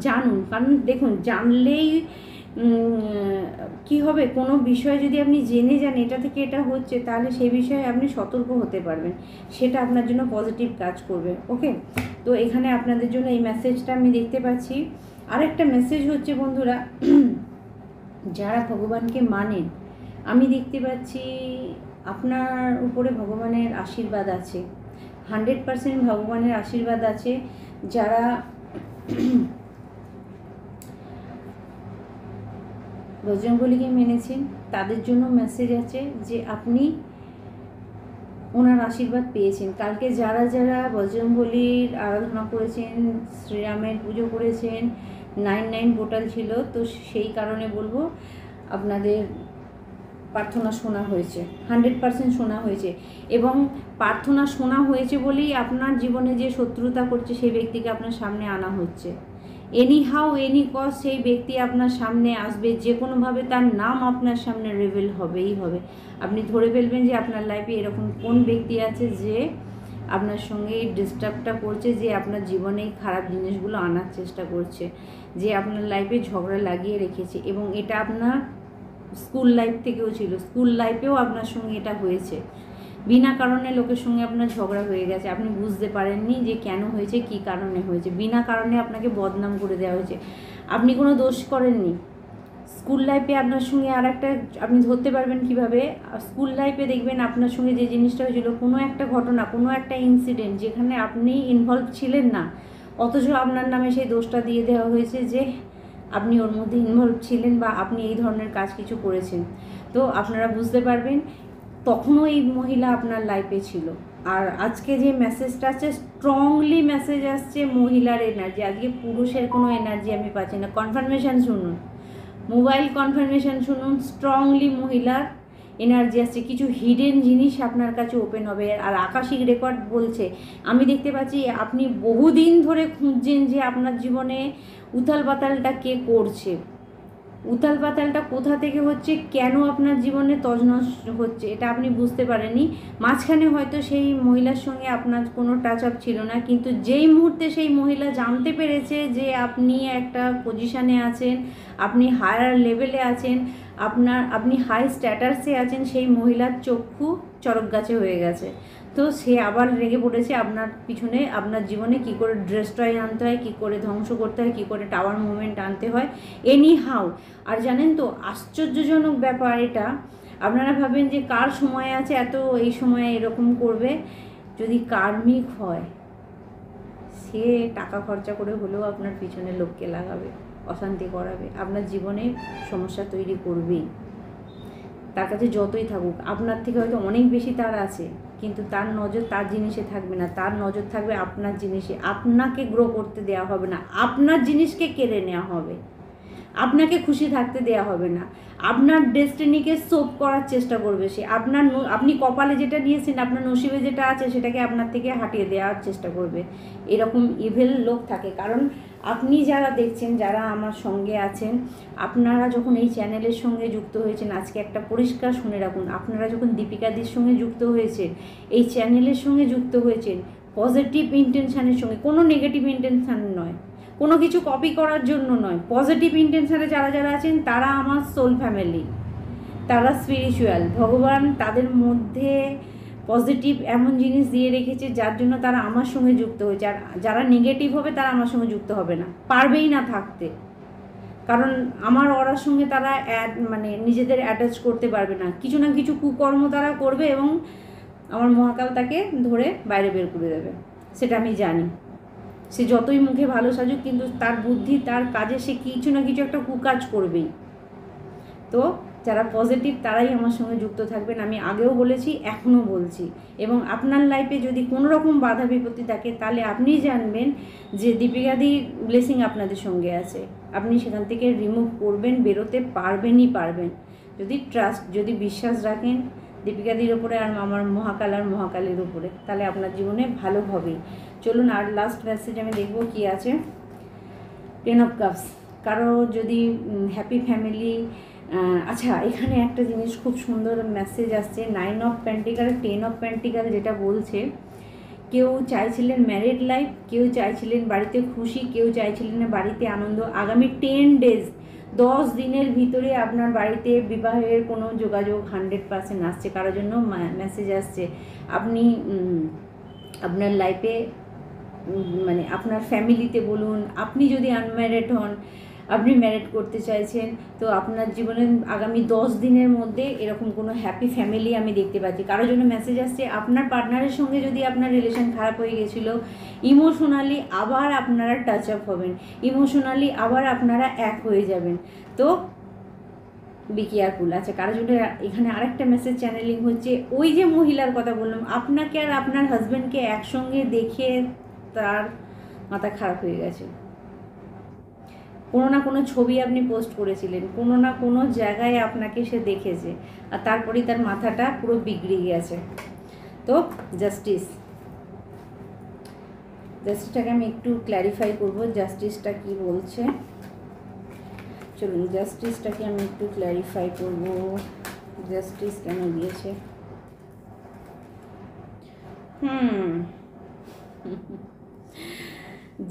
জানুন। কারণ দেখুন, জানলেই কি হবে, কোনো বিষয় যদি আপনি জেনে যান এটা থেকে এটা হচ্ছে, তাহলে সেই বিষয়ে আপনি সতর্ক হতে পারবেন, সেটা আপনার জন্য পজিটিভ কাজ করবে। ওকে, তো এখানে আপনাদের জন্য এই মেসেজটা আমি দেখতে পাচ্ছি। আরেকটা মেসেজ হচ্ছে বন্ধুরা, যারা ভগবানকে মানেন, আমি দেখতে পাচ্ছি আপনার উপরে ভগবানের আশীর্বাদ আছে, 100% ভগবানের আশীর্বাদ আছে। যারা বজরংবলীকে মেনেছেন তাদের জন্য মেসেজ আছে যে আপনি ওনার আশীর্বাদ পেয়েছেন। কালকে যারা যারা বজরংবলীর আরাধনা করেছেন, শ্রীরামের পুজো করেছেন, 99 পোর্টাল ছিল, তো সেই কারণে বলবো আপনাদের প্রার্থনা শোনা হয়েছে, 100% শোনা হয়েছে। এবং প্রার্থনা শোনা হয়েছে বলেই আপনার জীবনে যে শত্রুতা করছে সেই ব্যক্তিকে আপনার সামনে আনা হচ্ছে। এনি হাউ এনি কজ সেই ব্যক্তি আপনার সামনে আসবে, যে কোনোভাবে তার নাম আপনার সামনে রিভিল হবেই হবে। আপনি ধরে ফেলবেন যে আপনার লাইফে এরকম কোন ব্যক্তি আছে যে আপনার সঙ্গে এই ডিস্টার্বটা করছে, যে আপনার জীবনে খারাপ জিনিসগুলো আনার চেষ্টা করছে, যে আপনার লাইফে ঝগড়া লাগিয়ে রেখেছে। এবং এটা আপনার স্কুল লাইফ থেকেও ছিল, স্কুল লাইফেও আপনার সঙ্গে এটা হয়েছে। বিনা কারণে লোকের সঙ্গে আপনার ঝগড়া হয়ে গেছে, আপনি বুঝতে পারেননি যে কেন হয়েছে, কী কারণে হয়েছে। বিনা কারণে আপনাকে বদনাম করে দেওয়া হয়েছে, আপনি কোনো দোষ করেননি, স্কুল লাইফে আপনার সঙ্গে আর একটা আপনি ধরতে পারবেন কিভাবে, স্কুল লাইফে দেখবেন আপনার সঙ্গে যে জিনিসটা হয়েছিল, কোনো একটা ঘটনা, কোনো একটা ইনসিডেন্ট যেখানে আপনি ইনভলভ ছিলেন না, অথচ আপনার নামে সেই দোষটা দিয়ে দেওয়া হয়েছে যে আপনি ওর মধ্যে ইনভলভ ছিলেন বা আপনি এই ধরনের কাজ কিছু করেছেন। তো আপনারা বুঝতে পারবেন তখনও এই মহিলা আপনার লাইফে ছিল। আর আজকে যে মেসেজটা আছে, স্ট্রংলি মেসেজ আসছে মহিলার এনার্জি, আজকে পুরুষের কোনো এনার্জি আমি পাচ্ছি না। কনফার্মেশন শুনুন, মোবাইল কনফার্মেশন শুনুন, স্ট্রংলি মহিলার এনার্জি আসছে, কিছু হিডেন জিনিস আপনার কাছে ওপেন হবে। আর আকাশিক রেকর্ড বলছে, আমি দেখতে পাচ্ছি আপনি বহুদিন ধরে খুঁজছেন যে আপনার জীবনে উথাল পাতালটা কে করছে, উথাল পাতালটা কোথা থেকে হচ্ছে, কেন আপনার জীবনে তছনছ হচ্ছে, এটা আপনি বুঝতে পারেননি। মাঝখানে হয়তো সেই মহিলার সঙ্গে আপনার কোনো টাচ আপ ছিল না, কিন্তু যেই মুহূর্তে সেই মহিলা জানতে পেরেছে যে আপনি একটা পজিশানে আছেন, আপনি হায়ার লেভেলে আছেন, আপনি হাই স্ট্যাটাসে আছেন, সেই মহিলার চক্ষু চড়ক গাছে হয়ে গেছে। তো সে আবার রেগে পড়েছে আপনার পিছনে, আপনার জীবনে কী করে ড্রেস্ট্রয় আনতে হয়, কী করে ধ্বংস করতে হয়, কী করে টাওয়ার মুভমেন্ট আনতে হয়, এনি হাউ। আর জানেন তো আশ্চর্যজনক ব্যাপার এটা, আপনারা ভাবেন যে কার সময় আছে এত এই সময়ে এরকম করবে, যদি কার্মিক হয় সে টাকা খরচা করে হলেও আপনার পিছনে লোককে লাগাবে, অশান্তি করাবে, আপনার জীবনে সমস্যা তৈরি করবেই। তার কাছে যতই থাকুক, আপনার থেকে হয়তো অনেক বেশি তার আছে, কিন্তু তার নজর তার জিনিসে থাকবে না, তার নজর থাকবে আপনার জিনিসে। আপনাকে গ্রো করতে দেওয়া হবে না, আপনার জিনিসকে কেড়ে নেওয়া হবে, আপনাকে খুশি থাকতে দেওয়া হবে না, আপনার ডেস্টিনিকে সোপ করার চেষ্টা করবে সে। আপনি কপালে যেটা নিয়েছেন, আপনার নসিবে যেটা আছে সেটাকে আপনার থেকে হাটিয়ে দেওয়ার চেষ্টা করবে। এরকম ইভেল লোক থাকে। কারণ আপনি যারা দেখছেন, যারা আমার সঙ্গে আছেন, আপনারা যখন এই চ্যানেলের সঙ্গে যুক্ত হয়েছেন, আজকে একটা পরিষ্কার শুনে রাখুন, আপনারা যখন দীপিকাদির সঙ্গে যুক্ত হয়েছেন, এই চ্যানেলের সঙ্গে যুক্ত হয়েছেন পজিটিভ ইন্টেনশানের সঙ্গে, কোনো নেগেটিভ ইন্টেনশান নয়, কোনো কিছু কপি করার জন্য নয়। পজিটিভ ইন্টেনশানে যারা যারা আছেন তারা আমার সোল ফ্যামিলি, তারা স্পিরিচুয়াল, ভগবান তাদের মধ্যে পজিটিভ এমন জিনিস দিয়ে রেখেছে যার জন্য তারা আমার সঙ্গে যুক্ত হয়েছে। আর যারা নেগেটিভ হবে তারা আমার সঙ্গে যুক্ত হবে না, পারবেই না থাকতে। কারণ আমার ওরার সঙ্গে তারা মানে নিজেদের অ্যাটাচ করতে পারবে না, কিছু না কিছু কুকর্ম তারা করবে এবং আমার মহাকাল তাকে ধরে বাইরে বের করে দেবে, সেটা আমি জানি। সে যতই মুখে ভালো সাজুক, কিন্তু তার বুদ্ধি, তার কাজে সে কিছু না কিছু একটা কুকাজ করবেই। তো যারা পজিটিভ তারাই আমার সঙ্গে যুক্ত থাকবেন, আমি আগেও বলেছি, এখনও বলছি। এবং আপনার লাইফে যদি কোনো রকম বাধা বিপত্তি থাকে, তাহলে আপনি জানবেন যে দীপিকাদির ব্লেসিং আপনাদের সঙ্গে আছে, আপনি সেখান থেকে রিমুভ করবেন, বেরোতে পারবেনই পারবেন, যদি ট্রাস্ট, যদি বিশ্বাস রাখেন দীপিকাদির ওপরে আর আমার মহাকাল আর মহাকালের উপরে, তাহলে আপনার জীবনে ভালো হবেই। চলুন আর লাস্ট মেসেজ আমি দেখব কি আছে। 10 অফ কাপস, কারো যদি হ্যাপি ফ্যামিলি, আচ্ছা এখানে একটা জিনিস খুব সুন্দর মেসেজ আসছে, 9 অফ পেন্টিকাল, 10 অফ পেন্টিকাল, যেটা বলছে কেউ চাইছিলেন ম্যারিড লাইফ, কেউ চাইছিলেন বাড়িতে খুশি, কেউ চাইছিলেন বাড়িতে আনন্দ। আগামী 10 ডেজ, 10 দিনের ভিতরে আপনার বাড়িতে বিবাহের কোনো যোগাযোগ 100% আসছে। কারোর জন্য মেসেজ আসছে আপনি আপনার লাইফে, মানে আপনার ফ্যামিলিতে বলুন, আপনি যদি আনম্যারিড হন, আপনি ম্যারিড করতে চাইছেন, তো আপনার জীবনে আগামী 10 দিনের মধ্যে এরকম কোনো হ্যাপি ফ্যামিলি আমি দেখতে পাচ্ছি। কারোর জন্য মেসেজ আসছে আপনার পার্টনারের সঙ্গে যদি আপনার রিলেশন খারাপ হয়ে গেছিলো, ইমোশনালি আবার আপনারা টাচ আপ হবেন, ইমোশনালি আবার আপনারা এক হয়ে যাবেন। তো বি কেয়ারফুল। আচ্ছা কারোর জন্য এখানে আরেকটা মেসেজ চ্যানেলিং হচ্ছে, ওই যে মহিলার কথা বললাম, আপনাকে আর আপনার হাজব্যান্ডকে একসঙ্গে দেখে তার মাথা খারাপ হয়ে গেছে। কোনো না কোনো ছবি আপনি পোস্ট করেছিলেন, কোনো না কোনো জায়গায় আপনাকে সে দেখেছে, আর তারপরেই তার মাথাটা পুরো বিগড়ে গেছে। তো জাস্টিসটাকে আমি একটু ক্ল্যারিফাই করব, জাস্টিসটা কি বলছে। চলুন জাস্টিসটাকে আমি একটু ক্ল্যারিফাই করব, জাস্টিস কেন দিয়েছে।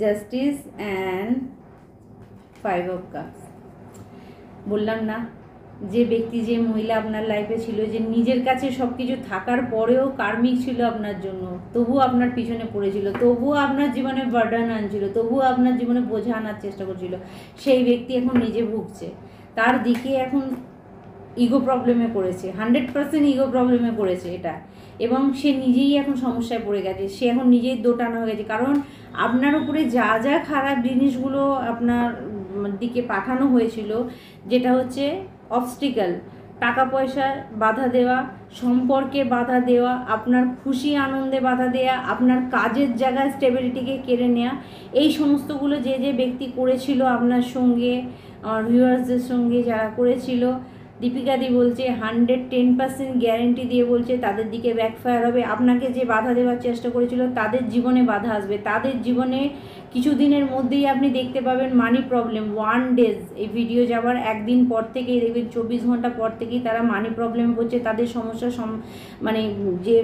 Justice and 5 of cups. বললাম না, যে ব্যক্তি, যে মহিলা আপনার লাইফে ছিল, যে নিজের কাছে সব কিছু থাকার পরেও কার্মিক ছিল আপনার জন্য, তবুও আপনার পিছনে পড়েছিল, তবুও আপনার জীবনে বার্ডান আনছিল, তবুও আপনার জীবনে বোঝা আনার চেষ্টা করছিল, সেই ব্যক্তি এখন নিজে ভুগছে। তার দিকে এখন ইগো প্রবলেমে পড়েছে, 100% ইগো প্রবলেমে পড়েছে এটা, এবং সে নিজেই এখন সমস্যায় পড়ে গেছে, সে এখন নিজেই দোটানা হয়ে গেছে। কারণ আপনার উপরে যা যা খারাপ জিনিসগুলো আপনার দিকে পাঠানো হয়েছিল, যেটা হচ্ছে অবস্টিক্যাল, টাকা পয়সার বাধা দেওয়া, সম্পর্কে বাধা দেওয়া, আপনার খুশি আনন্দে বাধা দেওয়া, আপনার কাজের জায়গায় স্টেবিলিটিকে কেড়ে নেওয়া, এই সমস্তগুলো যে যে ব্যক্তি করেছিল আপনার সঙ্গে, আমার ভিউয়ার্সদের সঙ্গে যারা করেছিল, দীপিকাদি বলছে 110% গ্যারেন্টি দিয়ে বলছে তাদের দিকে ব্যাকফায়ার হবে। আপনাকে যে বাধা দেওয়ার চেষ্টা করেছিল তাদের জীবনে বাধা আসবে, তাদের জীবনে কিছুদিনের মধ্যেই আপনি দেখতে পাবেন মানি প্রবলেম। 1 ডেজ, এই ভিডিও যাওয়ার একদিন পর থেকেই দেখবেন, 24 ঘন্টা পর থেকেই তারা মানি প্রবলেম হচ্ছে, তাদের সমস্যা মানে যে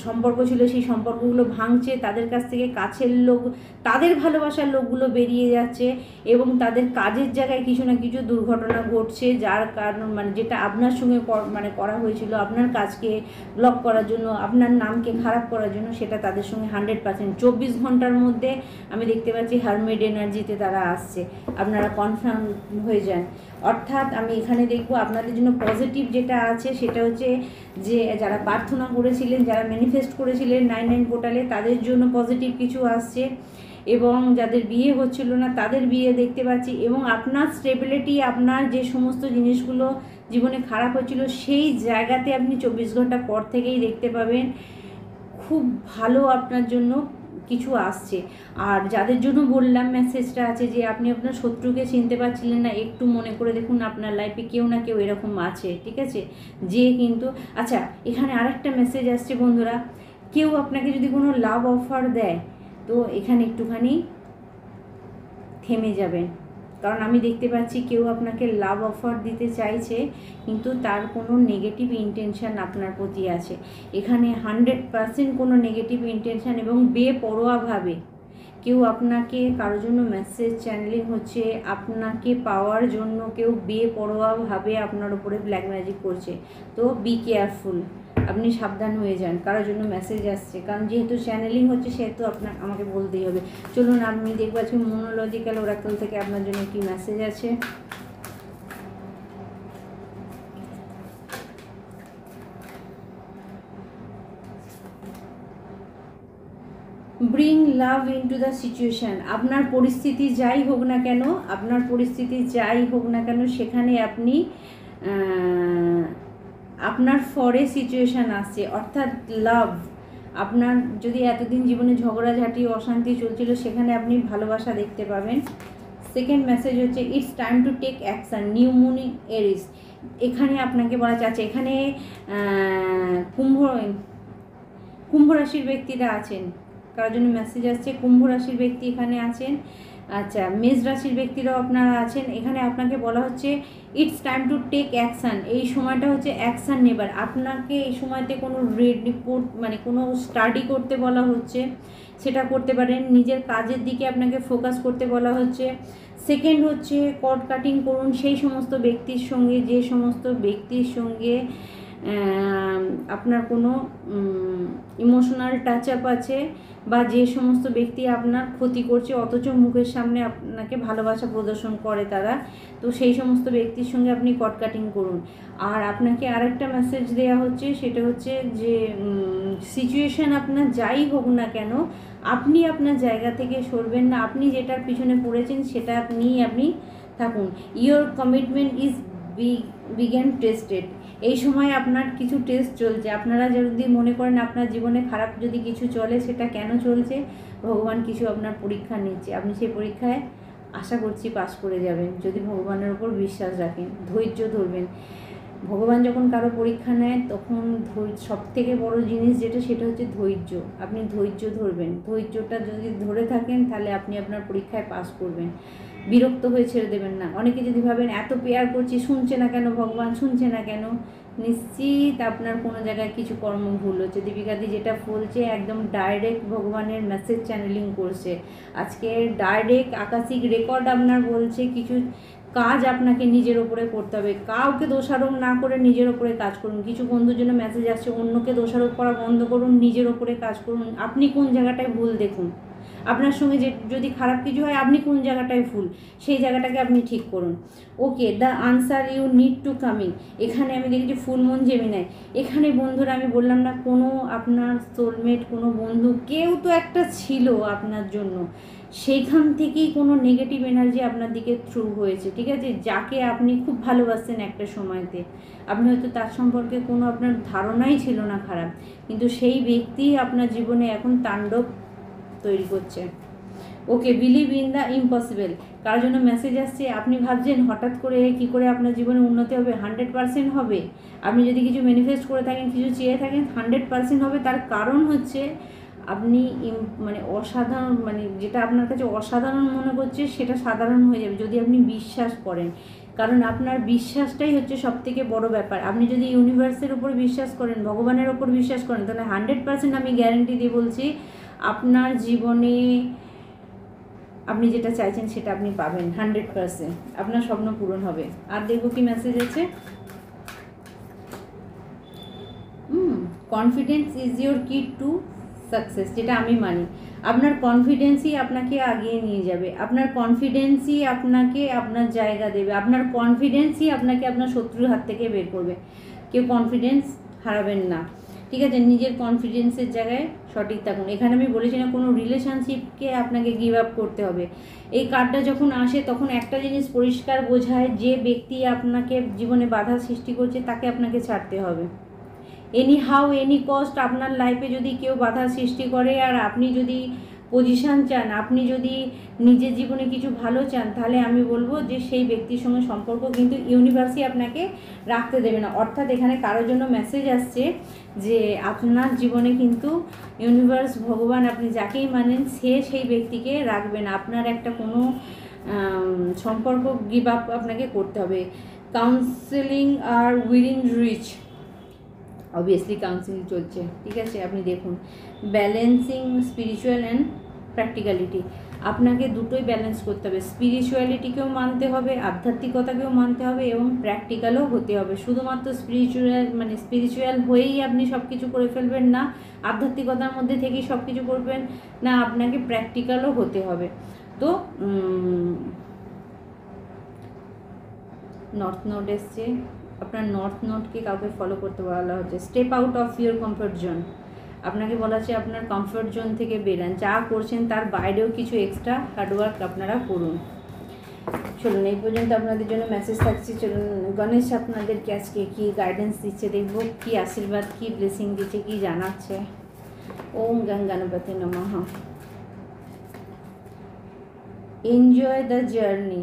সম্পর্ক ছিল সেই সম্পর্কগুলো ভাঙছে, তাদের কাছ থেকে কাছের লোক, তাদের ভালোবাসার লোকগুলো বেরিয়ে যাচ্ছে, এবং তাদের কাজের জায়গায় কিছু না কিছু দুর্ঘটনা ঘটছে, যার কারণ মানে যেটা আপনার সঙ্গে মানে করা হয়েছিল, আপনার কাজকে ব্লক করার জন্য, আপনার নামকে খারাপ করার জন্য, সেটা তাদের সঙ্গে 100% 24 ঘন্টার মধ্যে আমি দেখতে পাচ্ছি হারমেড এনার্জিতে তারা আসছে, আপনারা কনফার্ম হয়ে যান। অর্থাৎ আমি এখানে দেখব আপনাদের জন্য পজিটিভ যেটা আছে সেটা হচ্ছে যে যারা প্রার্থনা করেছিলেন, যারা ম্যানিফেস্ট করেছিলেন 99 পোর্টালে, তাদের জন্য পজিটিভ কিছু আসছে, এবং যাদের বিয়ে হচ্ছিল না তাদের বিয়ে দেখতে পাচ্ছি, এবং আপনার স্টেবিলিটি, আপনার যে সমস্ত জিনিসগুলো জীবনে খারাপ হচ্ছিল সেই জায়গাতে আপনি 24 ঘন্টা পর থেকেই দেখতে পাবেন খুব ভালো আপনার জন্য কিছু আসছে। আর যাদের জন্য বললাম মেসেজটা আছে যে আপনি আপনার শত্রুকে চিনতে পারছিলেন না, একটু মনে করে দেখুন আপনার লাইফে কেউ না কেউ এরকম আছে, ঠিক আছে, যে কিন্তু আচ্ছা এখানে আরেকটা মেসেজ আসছে বন্ধুরা, কেউ আপনাকে যদি কোনো লাভ অফার দেয় তো এখানে একটুখানি থেমে যাবেন, কারণ আমি দেখতে পাচ্ছি কেউ আপনাকে লাভ অফার দিতে চাইছে কিন্তু তার কোনো নেগেটিভ ইন্টেনশান আপনার প্রতি আছে। এখানে 100% কোনো নেগেটিভ ইন্টেনশান, এবং বেপরোয়াভাবে কেউ আপনাকে কারোর জন্য মেসেজ চ্যানেলিং হচ্ছে, আপনাকে পাওয়ার জন্য কেউ বেপরোয়াভাবে আপনার উপরে ব্ল্যাক ম্যাজিক করছে। তো বি কেয়ারফুল, আপনি সাবধান হয়ে যান, কারোর জন্য মেসেজ আসছে, কারণ যেহেতু চ্যানেলিং হচ্ছে সেহেতু আমাকে বলতেই হবে। চলুন আমি দেখবো আজকে মোনোলজিক্যাল ওরাকল থেকে আপনার জন্য কি মেসেজ আছে। Bring love into the situation. আপনার পরিস্থিতি যাই হোক না কেন, আপনার পরিস্থিতি যাই হোক না কেন, সেখানে আপনি আপনার ফরে সিচুয়েশান আসছে, অর্থাৎ লাভ। আপনার যদি এতদিন জীবনে ঝগড়াঝাটি অশান্তি চলছিল সেখানে আপনি ভালোবাসা দেখতে পাবেন। সেকেন্ড মেসেজ হচ্ছে it's time to take action, new moon Aries. এখানে আপনাকে বলা যাচ্ছে, এখানে কুম্ভ রাশির ব্যক্তিরা আছেন, কারোর জন্য মেসেজ আসছে কুম্ভ রাশির ব্যক্তি এখানে আছেন। আচ্ছা, মেষ রাশির ব্যক্তিরাও আপনারা আছেন। এখানে আপনাকে বলা হচ্ছে it's time to take action. এই সময়টা হচ্ছে অ্যাকশান নেবার। আপনাকে এই সময়তে কোনো রিপোর্ট মানে কোনো স্টাডি করতে বলা হচ্ছে, সেটা করতে পারেন। নিজের কাজের দিকে আপনাকে ফোকাস করতে বলা হচ্ছে। সেকেন্ড হচ্ছে কর্ড কাটিং করুন সেই সমস্ত ব্যক্তির সঙ্গে, যে সমস্ত ব্যক্তির সঙ্গে আপনার কোনো ইমোশনাল টাচ আপ আছে, বা যে সমস্ত ব্যক্তি আপনার ক্ষতি করছে অথচ মুখের সামনে আপনাকে ভালোবাসা প্রদর্শন করে তারা, তো সেই সমস্ত ব্যক্তির সঙ্গে আপনি কট কাটিং করুন। আর আপনাকে আরেকটা মেসেজ দেওয়া হচ্ছে, সেটা হচ্ছে যে সিচুয়েশান আপনার যাই হোক না কেন, আপনি আপনার জায়গা থেকে সরবেন না। আপনি যেটার পিছনে পড়েছেন সেটা আপনি থাকুন। ইয়োর কমিটমেন্ট ইজ বিগেন টেস্টেড। এই সময় আপনার কিছু টেস্ট চলছে। আপনারা যদি মনে করেন আপনার জীবনে খারাপ যদি কিছু চলে, সেটা কেন চলছে, ভগবান কিছু আপনার পরীক্ষা নিচ্ছে। আপনি সেই পরীক্ষায় আশা করছি পাস করে যাবেন যদি ভগবানের ওপর বিশ্বাস রাখেন, ধৈর্য ধরবেন। ভগবান যখন কারো পরীক্ষা নেয় তখন সব থেকে বড় জিনিস যেটা, সেটা হচ্ছে ধৈর্য। আপনি ধৈর্য ধরবেন, ধৈর্যটা যদি ধরে থাকেন তাহলে আপনি আপনার পরীক্ষায় পাস করবেন। বিরক্ত হয়ে ছেড়ে দেবেন না। অনেকে যদি ভাবেন এত পেয়ার করছি, শুনছে না কেন ভগবান, শুনছে না কেন, নিশ্চিত আপনার কোনো জায়গায় কিছু কর্ম ভুল হচ্ছে। দীপিকাদি যেটা বলছে একদম ডাইরেক্ট ভগবানের মেসেজ চ্যানেলিং করছে। আজকে ডাইরেক্ট আকাশিক রেকর্ড আপনার বলছে কিছু কাজ আপনাকে নিজের ওপরে করতে হবে। কাউকে দোষারোপ না করে নিজের ওপরে কাজ করুন। কিছু বন্ধুর জন্য মেসেজ আসছে, অন্যকে দোষারোপ করা বন্ধ করুন, নিজের ওপরে কাজ করুন। আপনি কোন জায়গাটায় ভুল দেখুন, আপনার সঙ্গে যে যদি খারাপ কিছু হয়, আপনি কোন জায়গাটায় ভুল সেই জায়গাটাকে আপনি ঠিক করুন। Okay, the answer you need to coming. এখানে আমি দেখেছি ফুল মুন জেমিনাই। এখানে বন্ধুরা আমি বললাম না, কোনো আপনার সোলমেট, কোনো বন্ধু, কেউ তো একটা ছিল আপনার জন্য, সেইখান থেকেই কোনো নেগেটিভ এনার্জি আপনার দিকে থ্রু হয়েছে, ঠিক আছে? যাকে আপনি খুব ভালোবাসতেন একটা সময়তে, আপনি হয়তো তার সম্পর্কে কোনো আপনার ধারণাই ছিল না খারাপ, কিন্তু সেই ব্যক্তি আপনার জীবনে এখন তাণ্ডব তৈরি করছে। ওকে, বিলিভ ইন দ্য ইম্পসিবল। কার জন্য মেসেজ আসছে? আপনি ভাবছেন হঠাৎ করে কি করে আপনার জীবনে উন্নতি হবে? 100% হবে। আপনি যদি কিছু ম্যানিফেস্ট করে থাকেন, কিছু চেয়ে থাকেন, 100% হবে। তার কারণ হচ্ছে আপনি মানে অসাধারণ, মানে যেটা আপনার কাছে অসাধারণ মনে করছে সেটা সাধারণ হয়ে যাবে যদি আপনি বিশ্বাস করেন। কারণ আপনার বিশ্বাসটাই হচ্ছে সবথেকে বড় ব্যাপার। আপনি যদি ইউনিভার্সের ওপর বিশ্বাস করেন, ভগবানের ওপর বিশ্বাস করেন, তাহলে 100% আমি গ্যারেন্টি দিয়ে বলছি আপনার জীবনে আপনি যেটা চাইছেন সেটা আপনি পাবেন। 100% আপনার স্বপ্ন পূরণ হবে। আর দেখবো কি মেসেজ আছে। কনফিডেন্স ইজ ইয়োর কি টু সাকসেস, যেটা আমি মানি। আপনার কনফিডেন্সই আপনাকে আগিয়ে নিয়ে যাবে, আপনার কনফিডেন্সই আপনাকে আপনার জায়গা দেবে, আপনার কনফিডেন্সই আপনাকে আপনার শত্রুর হাত থেকে বের করবে। কেউ কনফিডেন্স হারাবেন না, ঠিক আছে? নিজের কনফিডেন্সের জায়গায় সঠিক থাকুন। এখানে আমি বলেছি না কোনো রিলেশনশিপকে আপনাকে গিভ আপ করতে হবে। এই কার্ডটা যখন আসে তখন একটা জিনিস পরিষ্কার বোঝায়, যে ব্যক্তি আপনাকে জীবনে বাধা সৃষ্টি করছে তাকে আপনাকে ছাড়তে হবে। এনি হাউ এনি কস্ট আপনার লাইফে যদি কেউ বাধা সৃষ্টি করে, আর আপনি যদি পজিশান চান, আপনি যদি নিজের জীবনে কিছু ভালো চান, তাহলে আমি বলবো যে সেই ব্যক্তির সঙ্গে সম্পর্ক কিন্তু ইউনিভার্সই আপনাকে রাখতে দেবে না। অর্থাৎ এখানে কারোর জন্য মেসেজ আসছে যে আপনার জীবনে কিন্তু ইউনিভার্স, ভগবান, আপনি যাকেই মানেন, সে সেই ব্যক্তিকে রাখবে না। আপনার একটা কোনো সম্পর্ক গিভ আপ আপনাকে করতে হবে। কাউন্সেলিং আর উইদিন রিচ, অবভিয়াসলি কাউন্সিলিং চলছে, ঠিক আছে? আপনি দেখুন, ব্যালেন্সিং স্পিরিচুয়াল অ্যান্ড প্র্যাকটিক্যালিটি। আপনাকে দুটোই ব্যালেন্স করতে হবে। স্পিরিচুয়ালিটিকেও মানতে হবে, আধ্যাত্মিকতাকেও মানতে হবে, এবং প্র্যাকটিক্যালও হতে হবে। শুধুমাত্র স্পিরিচুয়াল হয়েই আপনি সব কিছু করে ফেলবেন না, আধ্যাত্মিকতার মধ্যে থেকেই সব কিছু করবেন না, আপনাকে প্র্যাকটিক্যালও হতে হবে। তো নর্থ নোড এসছে, আপনার নর্থ নোডকে কাউকে ফলো করতে বলা হচ্ছে। Step out of your comfort zone, আপনাকে বলা হচ্ছে আপনার কমফর্ট জোন থেকে বেরান, যা করছেন তার বাইরেও কিছু এক্সট্রা হার্ডওয়ার্ক আপনারা করুন। চলুন, এই পর্যন্ত আপনাদের জন্য মেসেজ থাকছে। চলুন, গণেশ আপনাদেরকে আজকে কী গাইডেন্স দিচ্ছে দেখবো, কী আশীর্বাদ, কী ব্লেসিং দিচ্ছে, কী জানাচ্ছে। ওম গঙ্গণপতি নমঃ। Enjoy the journey.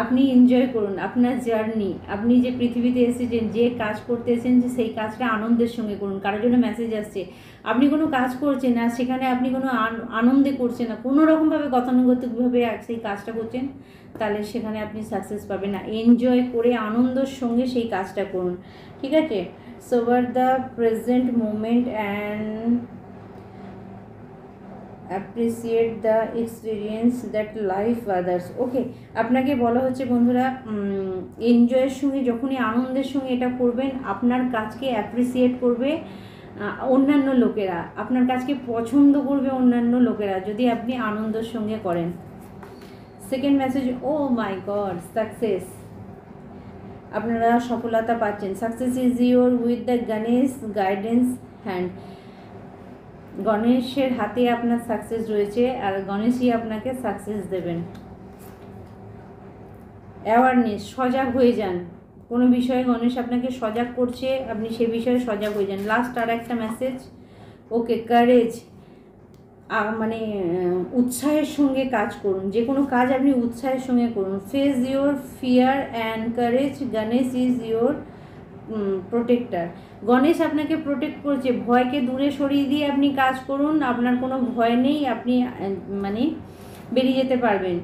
আপনি এনজয় করুন আপনার জার্নি। আপনি যে পৃথিবীতে এসেছেন, যে কাজ করতে এসেছেন, যে সেই কাজটা আনন্দের সঙ্গে করুন। কারোর জন্য মেসেজ আসছে, আপনি কোনো কাজ করছেন না, সেখানে আপনি কোনো আনন্দে করছেন না, কোনো রকমভাবে গতানুগতিকভাবে সেই কাজটা করছেন, তাহলে সেখানে আপনি সাকসেস পাবেন না। এনজয় করে আনন্দের সঙ্গে সেই কাজটা করুন, ঠিক আছে? Savour the present moment and appreciate the experience that life others. Okay, আপনাকে বলা হচ্ছে বন্ধুরা, এনজয়ের সঙ্গে, যখনই আনন্দের সঙ্গে এটা করবেন, আপনার কাজকে অ্যাপ্রিসিয়েট করবে অন্যান্য লোকেরা, আপনার কাজকে পছন্দ করবে অন্যান্য লোকেরা, যদি আপনি আনন্দের সঙ্গে করেন। সেকেন্ড মেসেজ, ও মাই গড, সাকসেস। আপনারা সফলতা পাচ্ছেন। Success is your with the Ganesh guidance hand. গণেশের হাতে আপনার সাকসেস রয়েছে, আর গণেশই আপনাকে সাকসেস দেবেন। অ্যাওয়ারনেস, সজাগ হয়ে যান। কোনো বিষয়ে গণেশ আপনাকে সজাগ করছে, আপনি সে বিষয়ে সজাগ হয়ে যান। লাস্ট আর একটা মেসেজ, ওকে, কারেজ, মানে উৎসাহের সঙ্গে কাজ করুন। যে কোনো কাজ আপনি উৎসাহের সঙ্গে করুন। Face your fear and courage, Ganesh is your protector. Ganesh আপনাকে প্রোটেক্ট করছে, ভয়কে দূরে সরিয়ে দিয়ে আপনি কাজ করুন, আপনার কোনো ভয় নেই, আপনি মানে বেরিয়ে যেতে পারবেন।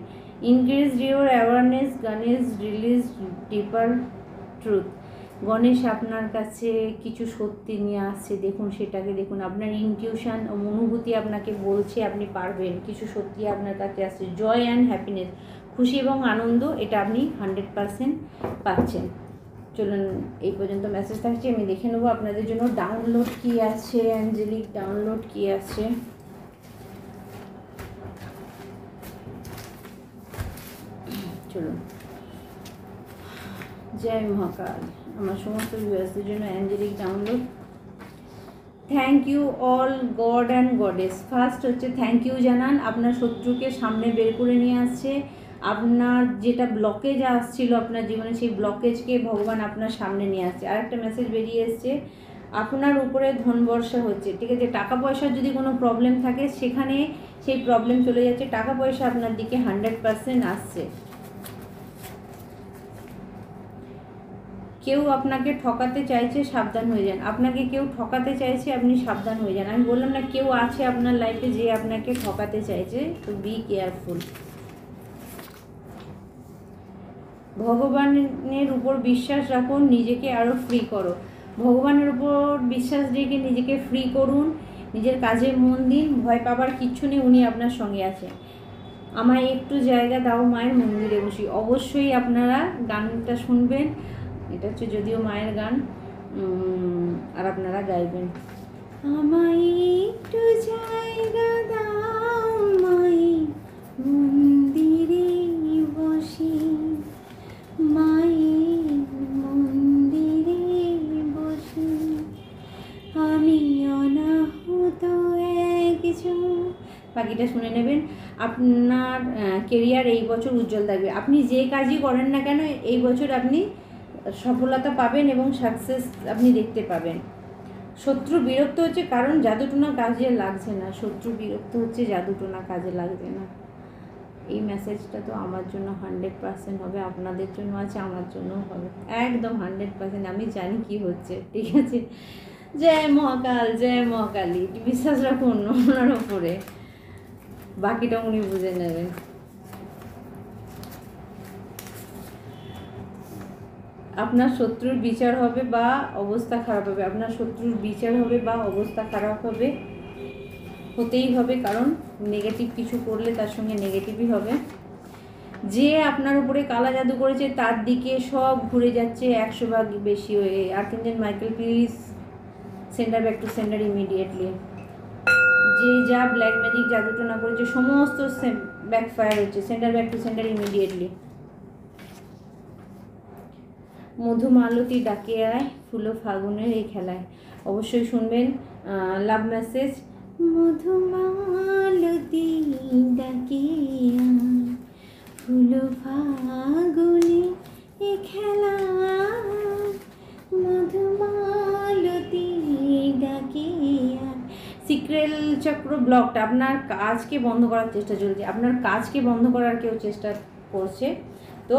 Increase your awareness, Ganesh release deeper truth. Ganesh আপনার কাছে কিছু সত্যি নিয়ে আসছে, দেখুন সেটাকে দেখুন। আপনার ইনটিউশন ও অনুভূতি আপনাকে বলছে আপনি পারবেন, কিছু সত্যি আপনার কাছে আসছে। জয় অ্যান্ড হ্যাপিনেস, খুশি এবং আনন্দ, এটা আপনি 100% পাচ্ছেন। চলুন, এই পর্যন্ত মেসেজ থাকছে, আমি দেখে নেবো আপনাদের জন্য ডাউনলোড কি আছে, অ্যাঞ্জেলিক ডাউনলোড কি আছে। চলুন, জয় মহাকাল। আমার সমস্ত ভিউয়ার্সদের জন্য angelic download. Thank you all god and goddess. First হচ্ছে থ্যাংক ইউ জানান, আপনার শত্রুকে সামনে বের করে নিয়ে আসছে। আপনার যেটা ব্লকেজ আসছিল আপনার জীবনে, সেই ব্লকেজকে ভগবান আপনার সামনে নিয়ে আসছে। আর একটা মেসেজ বেরিয়ে এসছে, আপনার উপরে ধন বর্ষা হচ্ছে। ঠিক আছে, টাকা পয়সার যদি কোনো প্রবলেম থাকে সেখানে সেই প্রবলেম চলে যাচ্ছে, টাকা পয়সা আপনার দিকে 100% আসছে। কেউ আপনাকে ঠকাতে চাইছে, সাবধান হয়ে যান। আপনাকে কেউ ঠকাতে চাইছে, আপনি সাবধান হয়ে যান। আমি বললাম না, কেউ আছে আপনার লাইফে যে আপনাকে ঠকাতে চাইছে, তো বি কেয়ারফুল। ভগবানের উপর বিশ্বাস রাখুন, নিজেকে আরও ফ্রি করো। ভগবানের উপর বিশ্বাস রেখে নিজেকে ফ্রি করুন, নিজের কাজে মন দিন, ভয় পাবার কিচ্ছু নেই, উনি আপনার সঙ্গে আছে। আমায় একটু জায়গা দাও মায়ের মন্দিরে বসি। অবশ্যই আপনারা গানটা শুনবেন, এটা হচ্ছে যদিও মায়ের গান, আর আপনারা গাইবেন। আমায় একটু জায়গা দাও মায়ের মন্দিরে বসি, মায়ের মন্দিরে বসি, আমি অনাহত একজন। বাকিটা শুনে নেবেন। আপনার কেরিয়ার এই বছর উজ্জ্বল থাকবে। আপনি যে কাজই করেন না কেন এই বছর আপনি সফলতা পাবেন এবং সাকসেস আপনি দেখতে পাবেন। শত্রু বিরক্ত হচ্ছে কারণ জাদুটোনা কাজে লাগছে না। শত্রু বিরক্ত হচ্ছে, জাদুটোনা কাজে লাগছে না। এই মেসেজটা তো আমার জন্য 100% হবে, আপনাদের জন্য আছে, আমার জন্যও হবে, একদম 100%। আমি জানি কি হচ্ছে, ঠিক আছে। জয় মহাকাল, জয় মহাকালী। বিশ্বাস রাখুন ওনার ওপরে, বাকিটা উনি বুঝে নেবেন। আপনার শত্রুর বিচার হবে বা অবস্থা খারাপ হবে। আপনার শত্রুর বিচার হবে বা অবস্থা খারাপ হবে, হতেই হবে, কারণ নেগেটিভ কিছু করলে তার সঙ্গে নেগেটিভই হবে। যে আপনার উপরে কালা জাদু করেছে তার দিকে সব ঘুরে যাচ্ছে 100 ভাগ বেশি হয়ে। Archangel Michael, please sender back to sender immediately. যে যা ব্ল্যাক ম্যাজিক জাদুটোনা করেছে সমস্ত ব্যাকফায়ার হচ্ছে, sender back to sender immediately. Madhumalati ডাকে আয়, ফুলো ফাগুনের এই খেলায়। অবশ্যই শুনবেন লাভ মেসেজ। মধুমালতী ডাকে আয়, ফুলো ফাগুনে এই খেলা, মধুমালতী ডাকে আয়। সিক্রেল চক্র ব্লকটা আপনার কাজকে বন্ধ করার চেষ্টা চলছে। আপনার কাজকে বন্ধ করার কেউ চেষ্টা করছে, তো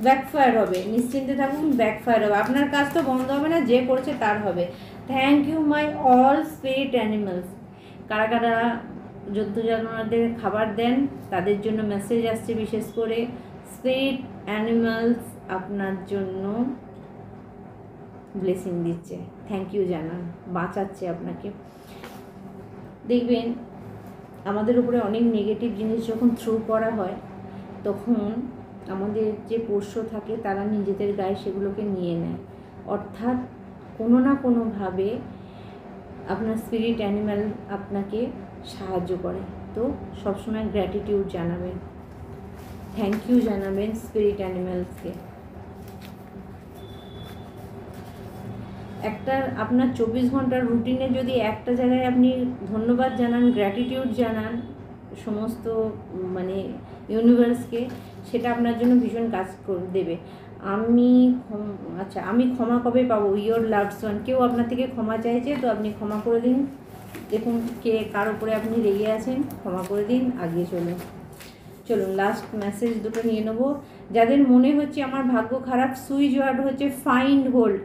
ব্যাকফায়ার হবে, নিশ্চিন্তে থাকুন, ব্যাকফায়ার হবে। আপনার কাজ তো বন্ধ হবে না, যে করছে তার হবে। Thank you my all spirit animals. কারা কারা জন্তু জানোয়ারদের খাবার দেন তাদের জন্য মেসেজ আসছে, বিশেষ করে স্পিরিট অ্যানিমালস আপনার জন্য ব্লেসিং দিচ্ছে, থ্যাংক ইউ জানান, বাঁচাচ্ছে আপনাকে। দেখবেন আমাদের উপরে অনেক নেগেটিভ জিনিস যখন থ্রো করা হয়, তখন আমাদের যে পোষ্য থাকে তারা নিজেদের গায়ে সেগুলোকে নিয়ে নেয়। অর্থাৎ কোনো না কোনোভাবে আপনার স্পিরিট অ্যানিম্যাল আপনাকে সাহায্য করে। তো সবসময় গ্র্যাটিটিউড জানাবেন, থ্যাংক ইউ জানাবেন স্পিরিট অ্যানিম্যালসকে। একটা আপনার 24 ঘন্টার রুটিনে যদি একটা জায়গায় আপনি ধন্যবাদ জানান, গ্র্যাটিটিউড জানান সমস্ত মানে ইউনিভার্সকে, সেটা আপনার জন্য ভীষণ কাজ করে দেবে। আমি ক্ষমা কবে পাবো? Your loved one. কেউ আপনার থেকে ক্ষমা চাইছে, তো আপনি ক্ষমা করে দিন। দেখুন কে কার উপরে আপনি রেগে আছেন, ক্ষমা করে দিন, আগিয়ে চলুন লাস্ট মেসেজ দুটো নিয়ে নেবো। যাদের মনে হচ্ছে আমার ভাগ্য খারাপ, সুইচ ওয়ার্ড হচ্ছে find hold,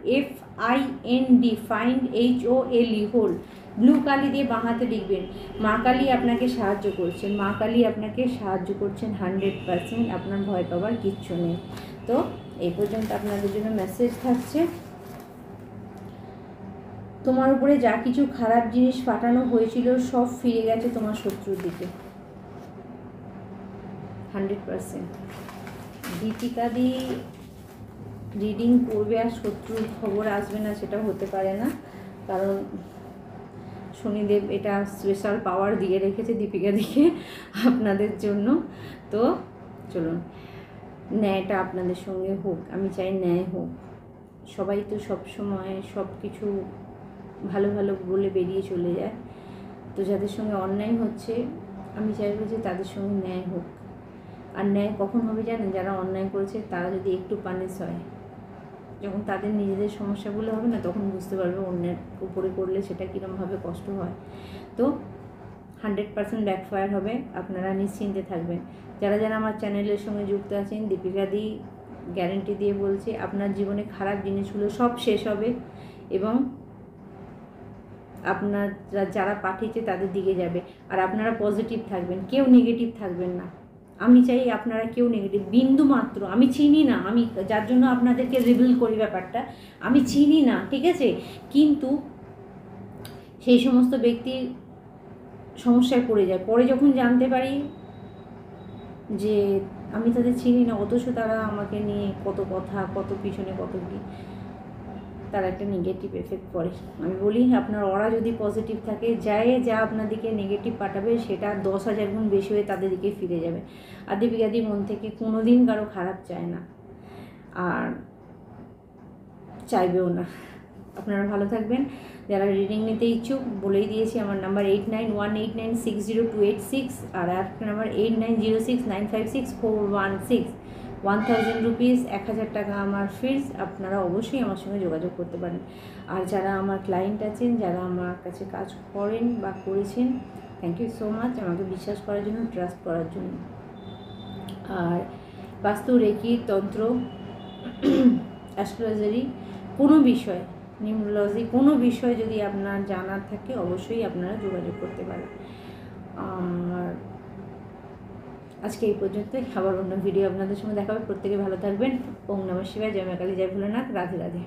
FIND, find HOLE, hold. Blue কালি দিয়ে বাঁ হাতে লিখবেন। মা কালী আপনাকে সাহায্য করছেন, মা কালী আপনাকে সাহায্য করছেন 100%। আপনার ভয় পাবার কিচ্ছু নেই। তো এই পর্যন্ত আপনাদের জন্য মেসেজ থাকছে। তোমার উপরে যা কিছু খারাপ জিনিস পাঠানো হয়েছিল সব ফিরে গেছে তোমার শত্রুর দিকে 100%। দীপিকা দি রিডিং করবে আর শত্রুর খবর আসবে না, সেটা হতে পারে না, কারণ শনিদেব এটা স্পেশাল পাওয়ার দিয়ে রেখেছে দীপিকা দিকে আপনাদের জন্য। তো চলুন, ন্যায়টা আপনাদের সঙ্গে হোক, আমি চাই ন্যায় হোক। সবাই তো সব সময় সব কিছু ভালো ভালো বলে বেরিয়ে চলে যায়, তো যাদের সঙ্গে অন্যায় হচ্ছে আমি চাইবো যে তাদের সঙ্গে ন্যায় হোক। আর ন্যায় কখন হবে জানেন? যারা অন্যায় করেছে তারা যদি একটু পানিশ হয়, যখন তাদের নিজেদের সমস্যাগুলো হবে না, তখন বুঝতে পারবে অন্যের উপরে করলে সেটা কীরকমভাবে কষ্ট হয়। তো 100% ব্যাকফায়ার হবে, আপনারা নিশ্চিন্তে থাকবেন। যারা যারা আমার চ্যানেলের সঙ্গে যুক্ত আছেন, দীপিকাদি গ্যারেন্টি দিয়ে বলছে আপনার জীবনে খারাপ জিনিসগুলো সব শেষ হবে এবং আপনারা যারা পাঠিয়েছে তাদের দিকে যাবে। আর আপনারা পজিটিভ থাকবেন, কেউ নেগেটিভ থাকবেন না। আমি চাই আপনারা কেউ নেগেটিভ বিন্দু মাত্র, আমি চিনি না, আমি যার জন্য আপনাদেরকে রিভিল করি ব্যাপারটা, আমি চিনি না, ঠিক আছে? কিন্তু সেই সমস্ত ব্যক্তির সমস্যায় পড়ে যায়, পরে যখন জানতে পারি যে আমি তাদের চিনি না, অথচ তারা আমাকে নিয়ে কত কথা, কত পিছনে কত কী, তার একটা নেগেটিভ এফেক্ট পড়ে। আমি বলি আপনার ওরা যদি পজিটিভ থাকে, যায় যা আপনাদেরকে নেগেটিভ পাঠাবে সেটা 10,000 গুণ বেশি হয়ে তাদের দিকে ফিরে যাবে। আর দীপিকাদি মন থেকে কোনো দিন কারো খারাপ চায় না আর চাইবেও না। আপনারা ভালো থাকবেন। যারা রিডিং নিতে ইচ্ছুক বলেই দিয়েছি, আমার নাম্বার 8918960286 আর একটা নাম্বার 8906956416। 1000 রুপিস, 1000 টাকা আমার ফিস। আপনারা অবশ্যই আমার সঙ্গে যোগাযোগ করতে পারেন। আর যারা আমার ক্লায়েন্ট আছেন, যারা আমার কাছে কাজ করেন বা করেছেন, থ্যাংক ইউ সো মাচ আমাকে বিশ্বাস করার জন্য, ট্রাস্ট করার জন্য। আর বাস্তু, রেকি, তন্ত্র, অ্যাস্ট্রোলজারি কোনো বিষয়, নিউমোলজি কোনো বিষয় যদি আপনার জানার থাকে অবশ্যই আপনারা যোগাযোগ করতে পারেন। আর আজকে এই পর্যন্তই, আবার অন্য ভিডিও আপনাদের সঙ্গে দেখা হবে। প্রত্যেকে ভালো থাকবেন। ওম নমঃ শিবায়, জয় মা কালী, জয় ভোলেনাথ, রাধে রাধে।